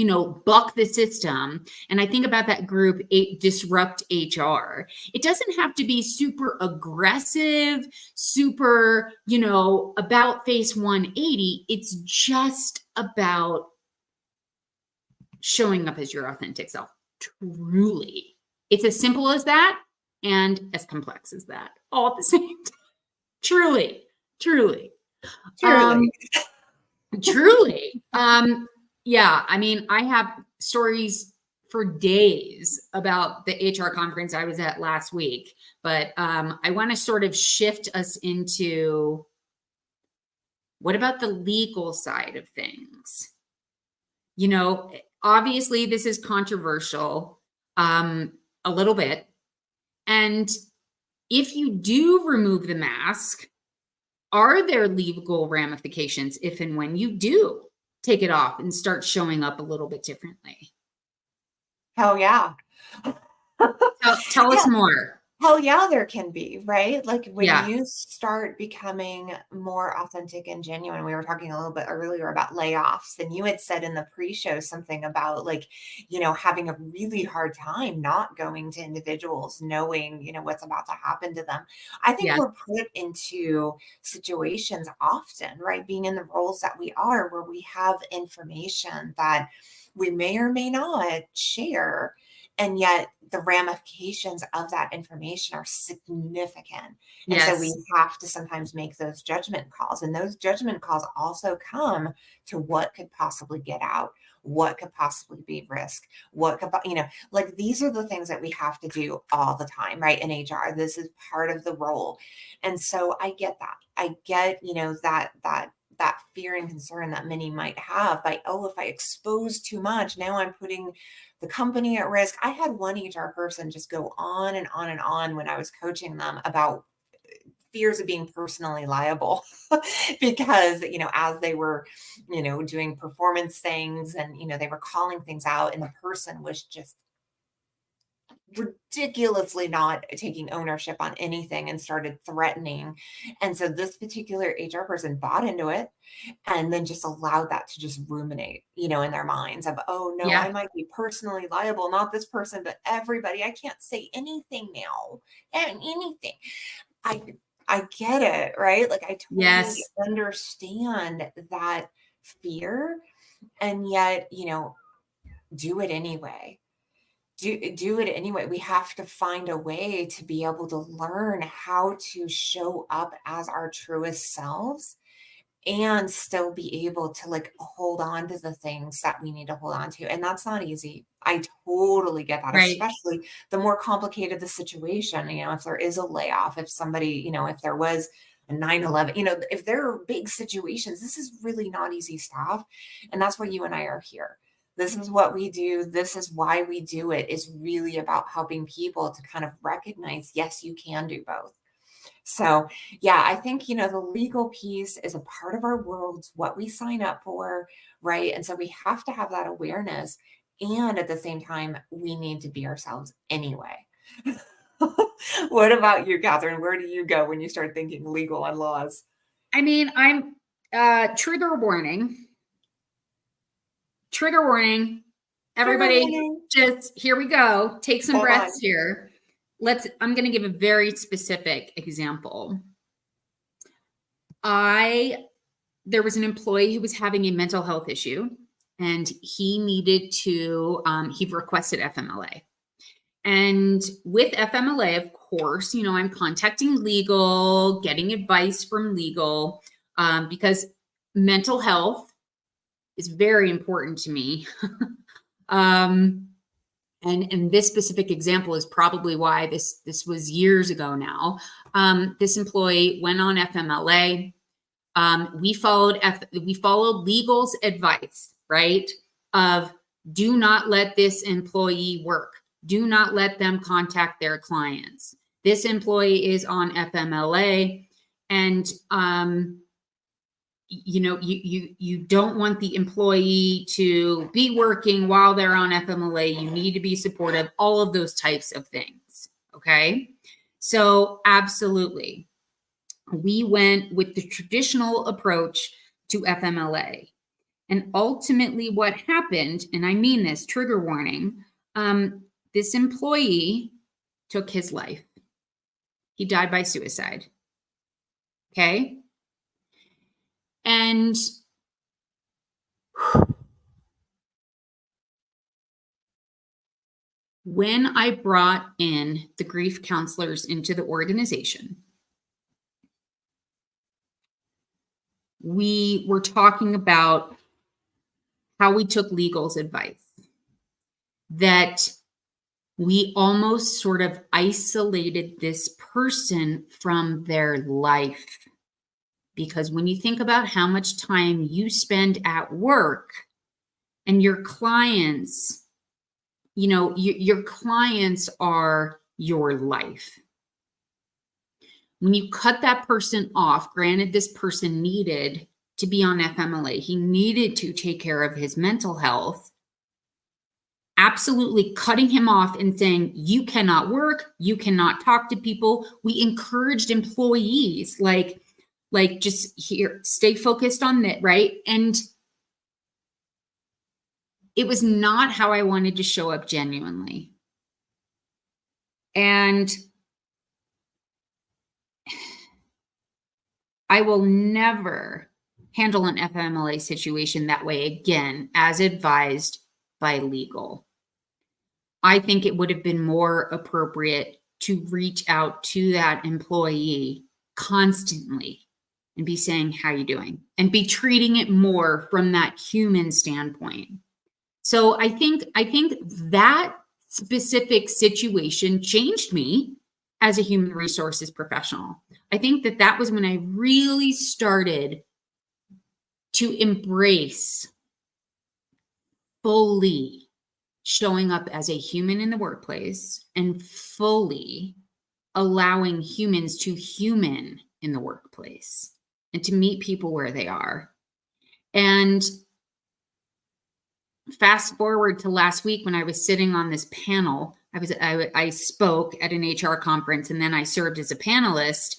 buck the system. And I think about that group, Disrupt HR. It doesn't have to be super aggressive, super, about face 180. It's just about showing up as your authentic self. Truly. It's as simple as that and as complex as that, all at the same time. Truly, truly. Truly. Um, Truly. Yeah, I mean, I have stories for days about the HR conference I was at last week, but I want to sort of shift us into what about the legal side of things? Obviously, this is controversial a little bit. And if you do remove the mask, are there legal ramifications if and when you do take it off and start showing up a little bit differently? Hell yeah. Tell us Yeah. more. Hell yeah, there can be, right? Like when Yeah. you start becoming more authentic and genuine, we were talking a little bit earlier about layoffs, and you had said in the pre-show something about like, having a really hard time not going to individuals, knowing, what's about to happen to them. I think Yes. we're put into situations often, right? Being in the roles that we are, where we have information that we may or may not share, and yet the ramifications of that information are significant. And so we Yes. have to sometimes make those judgment calls. And those judgment calls also come to what could possibly get out, what could possibly be risk, like these are the things that we have to do all the time, right? In HR, this is part of the role. And so I get that. I get, that fear and concern that many might have by, oh, if I expose too much, now I'm putting the company at risk. I had one HR person just go on and on and on when I was coaching them about fears of being personally liable because, as they were, doing performance things and, they were calling things out and the person was just ridiculously not taking ownership on anything and started threatening. And so this particular HR person bought into it and then just allowed that to just ruminate, in their minds of, oh no, I Yeah. might be personally liable, not this person, but everybody. I can't say anything now. Anything. I I get it, right? Like I totally Yes. understand that fear, and yet, do it anyway. Do it anyway. We have to find a way to be able to learn how to show up as our truest selves and still be able to like hold on to the things that we need to hold on to. And that's not easy. I totally get that, Right. especially the more complicated the situation. If there is a layoff, if somebody, if there was a 9/11, if there are big situations, this is really not easy stuff. And that's why you and I are here. This is what we do. This is why we do it, is really about helping people to kind of recognize, yes, you can do both. So, yeah, I think, the legal piece is a part of our world, it's what we sign up for, right? And so we have to have that awareness. And at the same time, we need to be ourselves anyway. What about you, Catherine? Where do you go when you start thinking legal and laws? I mean, I'm trigger warning. Trigger warning. Trigger Everybody, warning. just here we go. Take some Hold breaths on. here. I'm going to give a very specific example. There was an employee who was having a mental health issue, and he needed to, he requested FMLA. And with FMLA, of course, I'm contacting legal, getting advice from legal, because mental health is very important to me. And this specific example is probably why this was years ago now. This employee went on FMLA. We followed legal's advice, right? Of do not let this employee work. Do not let them contact their clients. This employee is on FMLA, and you don't want the employee to be working while they're on FMLA. You need to be supportive, all of those types of things. Okay. So absolutely. We went with the traditional approach to FMLA. And ultimately what happened, and I mean this, trigger warning, this employee took his life. He died by suicide. Okay. And when I brought in the grief counselors into the organization, we were talking about how we took legal's advice, that we almost sort of isolated this person from their life. Because when you think about how much time you spend at work and your clients, your clients are your life. When you cut that person off, granted, this person needed to be on FMLA, he needed to take care of his mental health. Absolutely cutting him off and saying, you cannot work, you cannot talk to people. We encouraged employees like just here, stay focused on that, right? And it was not how I wanted to show up genuinely. And I will never handle an FMLA situation that way again, as advised by legal. I think it would have been more appropriate to reach out to that employee constantly and be saying, how you doing? And be treating it more from that human standpoint. So I think that specific situation changed me as a human resources professional. I think that was when I really started to embrace fully showing up as a human in the workplace and fully allowing humans to human in the workplace and to meet people where they are. And fast forward to last week when I was sitting on this panel, I spoke at an HR conference, and then I served as a panelist,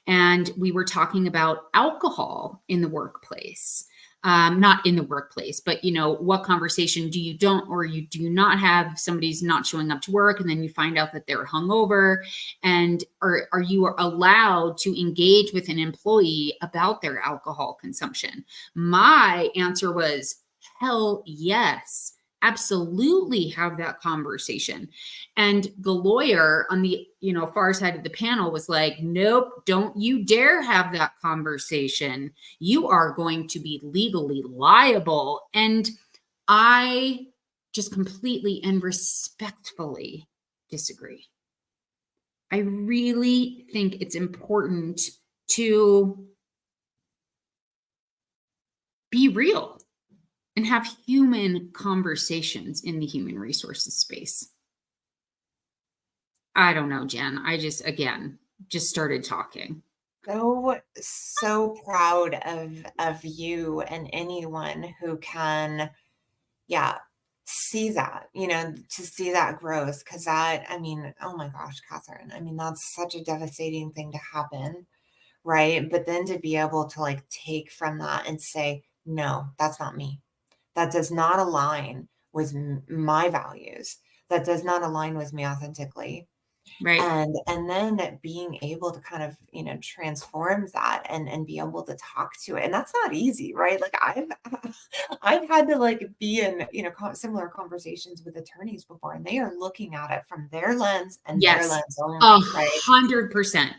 and we were talking about alcohol in the workplace. not in the workplace, but what conversation do you don't or you do not have if somebody's not showing up to work and then you find out that they're hungover, and are you allowed to engage with an employee about their alcohol consumption? My answer was hell yes. Absolutely have that conversation. And the lawyer on the far side of the panel was like, nope, don't you dare have that conversation. You are going to be legally liable. And I just completely and respectfully disagree. I really think it's important to be real and have human conversations in the human resources space. I don't know, Jen. I just started talking. So proud of you and anyone who can, yeah, see that, to see that growth. Cause oh my gosh, Catherine, that's such a devastating thing to happen. Right. But then to be able to like take from that and say, no, that's not me. That does not align with my values. That does not align with me authentically. Right. And then being able to kind of, transform that and be able to talk to it. And that's not easy, right? Like I've had to like be in, similar conversations with attorneys before, and they are looking at it from their lens and their Yes. lens only, right? 100%.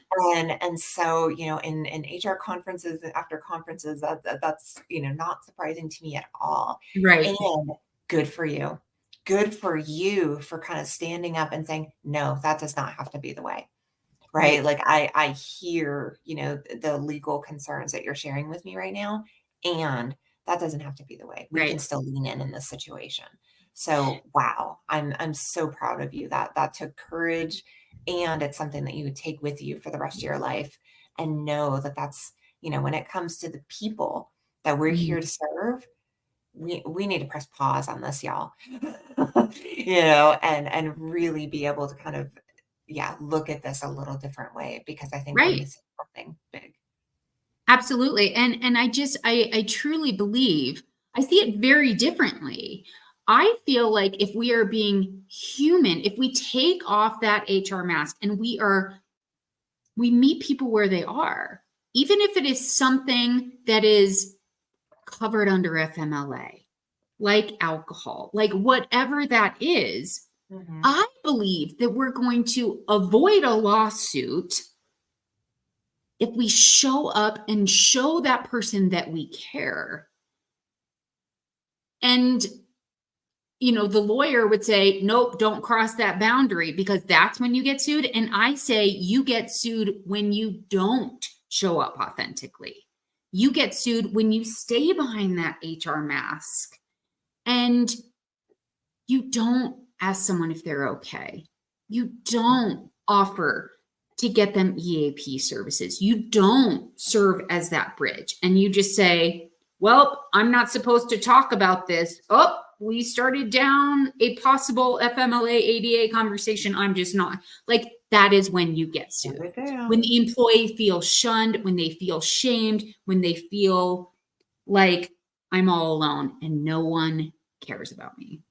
And so, in HR conferences after conferences, that's, not surprising to me at all. Right. And good for you. Good for you for kind of standing up and saying, no, that does not have to be the way. Right. Like I hear, the legal concerns that you're sharing with me right now. And that doesn't have to be the way. We can still lean in this situation. So, wow, I'm so proud of you that took courage, and it's something that you would take with you for the rest of your life, and know that that's, when it comes to the people that we're here to serve, we need to press pause on this, y'all, and really be able to kind of, look at this a little different way, because I think we're missing something big. Absolutely. And I truly believe I see it very differently. I feel like if we are being human, if we take off that HR mask and we meet people where they are, even if it is something that is covered under FMLA, like alcohol, like whatever that is, I believe that we're going to avoid a lawsuit if we show up and show that person that we care. And, the lawyer would say, nope, don't cross that boundary, because that's when you get sued. And I say you get sued when you don't show up authentically. You get sued when you stay behind that HR mask and you don't ask someone if they're okay. You don't offer to get them EAP services. You don't serve as that bridge. And you just say, well, I'm not supposed to talk about this. Oh, we started down a possible FMLA ADA conversation. I'm just not. Like, that is when you get sued. When the employee feels shunned, when they feel shamed, when they feel like I'm all alone and no one cares about me.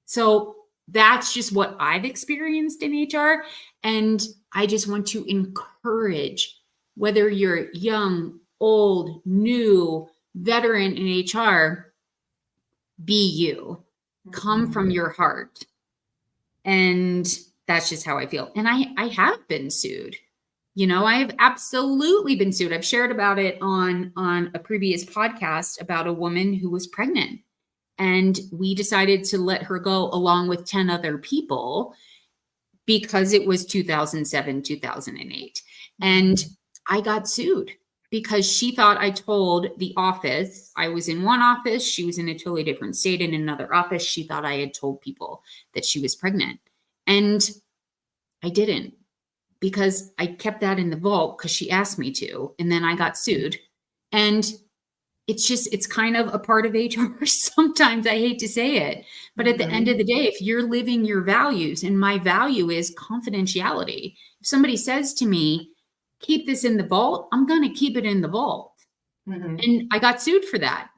So that's just what I've experienced in HR. And I just want to encourage, whether you're young, old, new, veteran in HR, be you. Come from your heart. And that's just how I feel. And I have been sued. I have absolutely been sued. I've shared about it on a previous podcast about a woman who was pregnant. And we decided to let her go along with 10 other people because it was 2007, 2008. And I got sued because she thought I told the office. I was in one office. She was in a totally different state in another office. She thought I had told people that she was pregnant. And I didn't, because I kept that in the vault because she asked me to. And then I got sued. And it's kind of a part of HR sometimes. I hate to say it, but at the end of the day, if you're living your values, and my value is confidentiality. If somebody says to me, keep this in the vault, I'm going to keep it in the vault. And I got sued for that.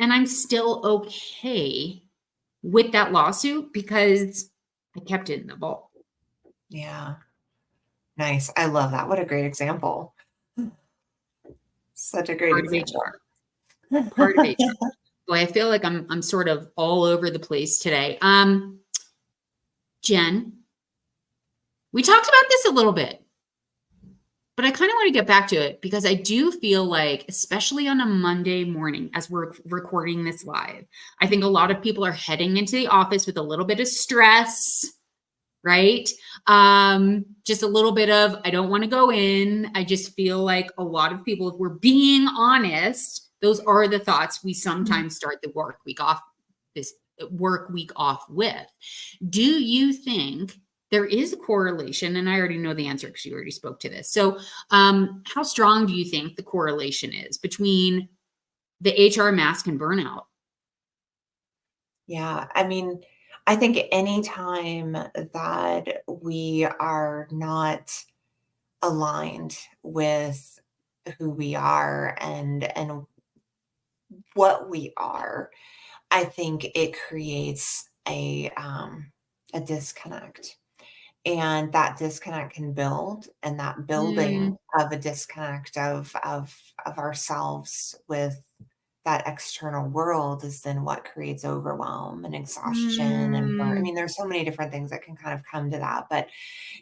And I'm still okay with that lawsuit because I kept it in the vault. Yeah. Nice. I love that. What a great example. Such a great Part of example. HR. Part of HR. Boy, I feel like I'm sort of all over the place today. Jen, we talked about this a little bit, but I kind of want to get back to it because I do feel like, especially on a Monday morning, as we're recording this live, I think a lot of people are heading into the office with a little bit of stress, right? Just a little bit of, I don't want to go in. I just feel like a lot of people, if we're being honest, those are the thoughts we sometimes start the work week off with. Do you think there is a correlation? And I already know the answer because you already spoke to this. So, how strong do you think the correlation is between the HR mask and burnout? Yeah. I mean, I think anytime that we are not aligned with who we are and what we are, I think it creates a disconnect. And that disconnect can build, and that Mm, building of a disconnect of ourselves with that external world is then what creates overwhelm and exhaustion and burn. I mm, mean, there's so many different things that can kind of come to that. But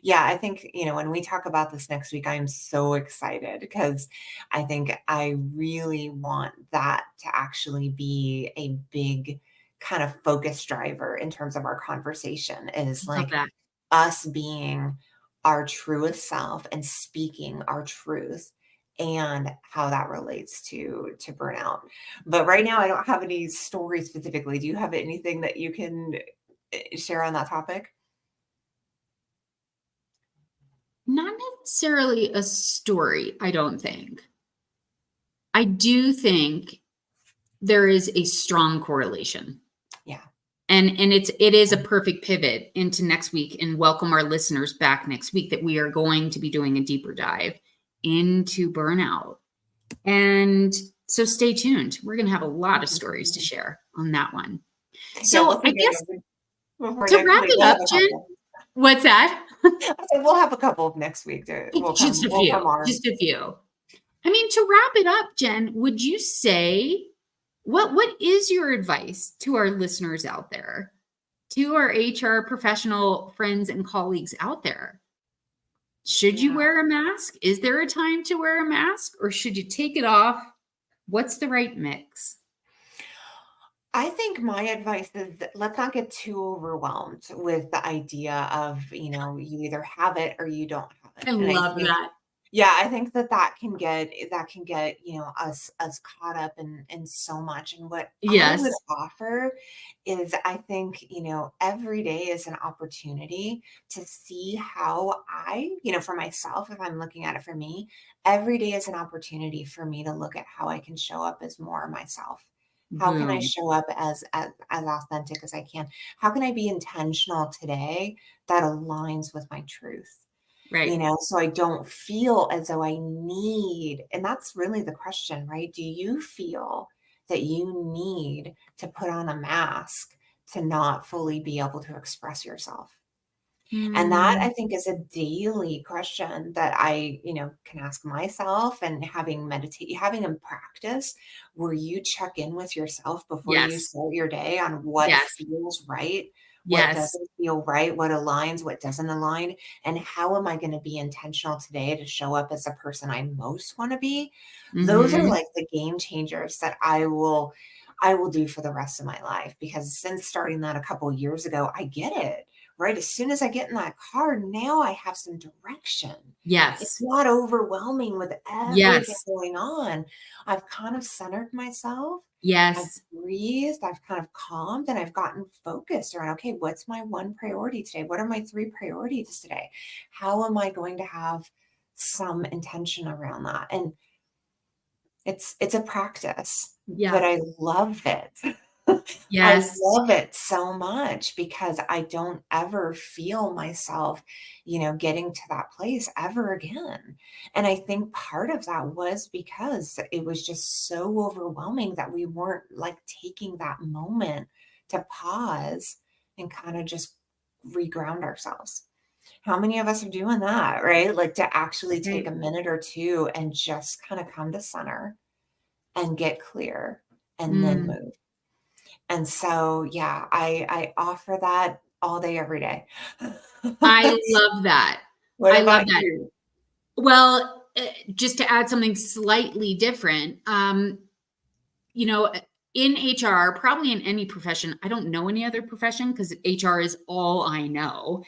yeah, I think, when we talk about this next week, I'm so excited because I think I really want that to actually be a big kind of focus driver in terms of our conversation is love like that. us being our truest self and speaking our truth and how that relates to burnout. But right now I don't have any stories specifically. Do you have anything that you can share on that topic? Not necessarily a story, I don't think. I do think there is a strong correlation. Yeah. And it is a perfect pivot into next week and welcome our listeners back next week that we are going to be doing a deeper dive into burnout. And so stay tuned. We're going to have a lot of stories to share on that one. Yeah, So we'll I see guess before to next wrap week. it We'll up, have a Jen, couple. what's that? I said we'll have a couple of next week to Just a we'll few, come armed. just a few. I mean, to wrap it up, Jen, would you say what is your advice to our listeners out there, to our HR professional friends and colleagues out there? Should you Yeah. wear a mask? Is there a time to wear a mask or should you take it off? What's the right mix? I think my advice is that let's not get too overwhelmed with the idea of, you either have it or you don't have I it. And I love think, that. yeah, I think that can get, us caught up in so much. And what I would Yes. offer is I think, every day is an opportunity to see how for myself, if I'm looking at it for me, every day is an opportunity for me to look at how I can show up as more myself. How can I Boom. show up as authentic as I can? How can I be intentional today that aligns with my truth? Right. So I don't feel as though I need, and that's really the question, right? Do you feel that you need to put on a mask to not fully be able to express yourself? And that I Mm, think is a daily question that I, can ask myself and having a practice where you check in with yourself before you yes. start your day on what Yes. feels right, what Yes. doesn't feel right, what aligns, what doesn't align, and how am I going to be intentional today to show up as the person I most want to be? Those are Hmm. like the game changers that I will do for the rest of my life because since starting that a couple years ago, I get it. Right? As soon as I get in that car, now I have some direction. It's Yes. not overwhelming with everything Yes. going on. I've kind of centered myself. I've Yes. breathed, I've kind of calmed, and I've gotten focused around, okay, what's my one priority today? What are my three priorities today? How am I going to have some intention around that? And it's a practice, but Yeah. I love it. I Yes. love it so much because I don't ever feel myself, getting to that place ever again. And I think part of that was because it was just so overwhelming that we weren't like taking that moment to pause and kind of just reground ourselves. How many of us are doing that, right? Like to actually take Right. a minute or two and just kind of come to center and get clear and then Mm, move. And so, yeah, I offer that all day, every day. I love that. What I love about that. you? Well, just to add something slightly different, you know, in HR, probably in any profession, I don't know any other profession because HR is all I know.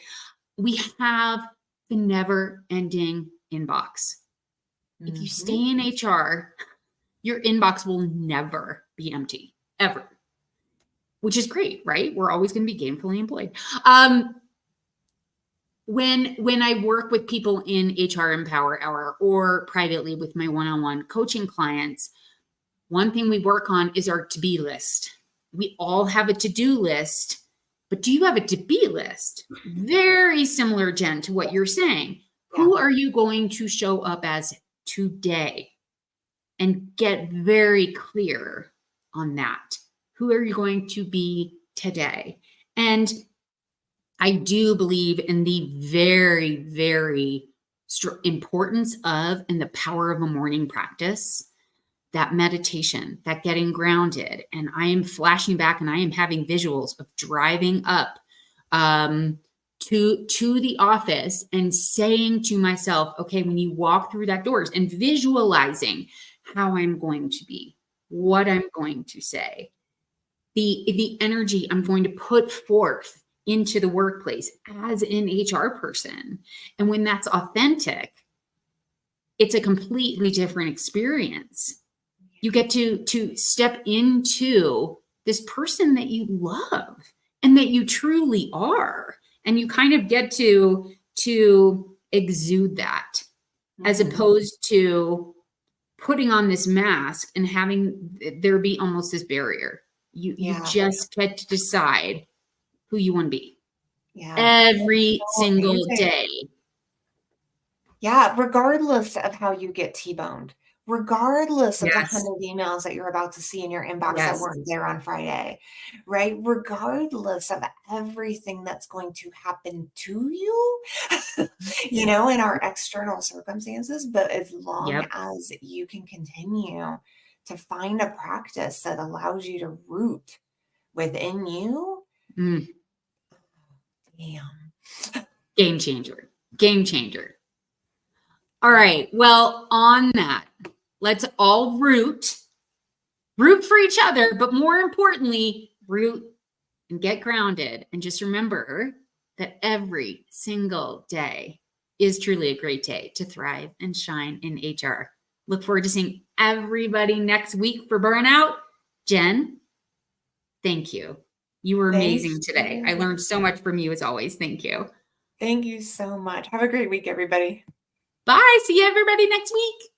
We have the never ending inbox. If you stay Mhm. in HR, your inbox will never be empty, ever, which is great, right? We're always going to be gainfully employed. Um, when I work with people in HR Empower Hour or privately with my one-on-one coaching clients, one thing we work on is our to-be list. We all have a to-do list, but do you have a to-be list? Very similar, Jen, to what you're saying. Yeah. Who are you going to show up as today? And get very clear on that. Who are you going to be today? And I do believe in the very, very importance of and the power of a morning practice, that meditation, that getting grounded. And I am flashing back and I am having visuals of driving up um, to the office and saying to myself, okay, when you walk through that doors and visualizing how I'm going to be, what I'm going to say, the energy I'm going to put forth into the workplace as an HR person. And when that's authentic, it's a completely different experience. You get to step into this person that you love and that you truly are, and you kind of get to exude that, as Mhm. opposed to putting on this mask and having there be almost this barrier. You Yeah. just get to decide who you want to be Yeah. every So single amazing. day. Yeah, regardless of how you get T-boned, regardless of the Yes. 100 emails that you're about to see in your inbox that Yes. weren't there on Friday, right? Regardless of everything that's going to happen to you, in our external circumstances, but as long Yep. as you can continue to find a practice that allows you to root within you, Mm. damn. Game changer. Game changer. All right. Well, on that, let's all root for each other, but more importantly, root and get grounded. And just remember that every single day is truly a great day to thrive and shine in HR. Look forward to seeing everybody next week for Burnout. Jen, thank you. You were Thank amazing today. I you. learned so much from you as always. Thank you. Thank you so much. Have a great week, everybody. Bye. See you everybody next week.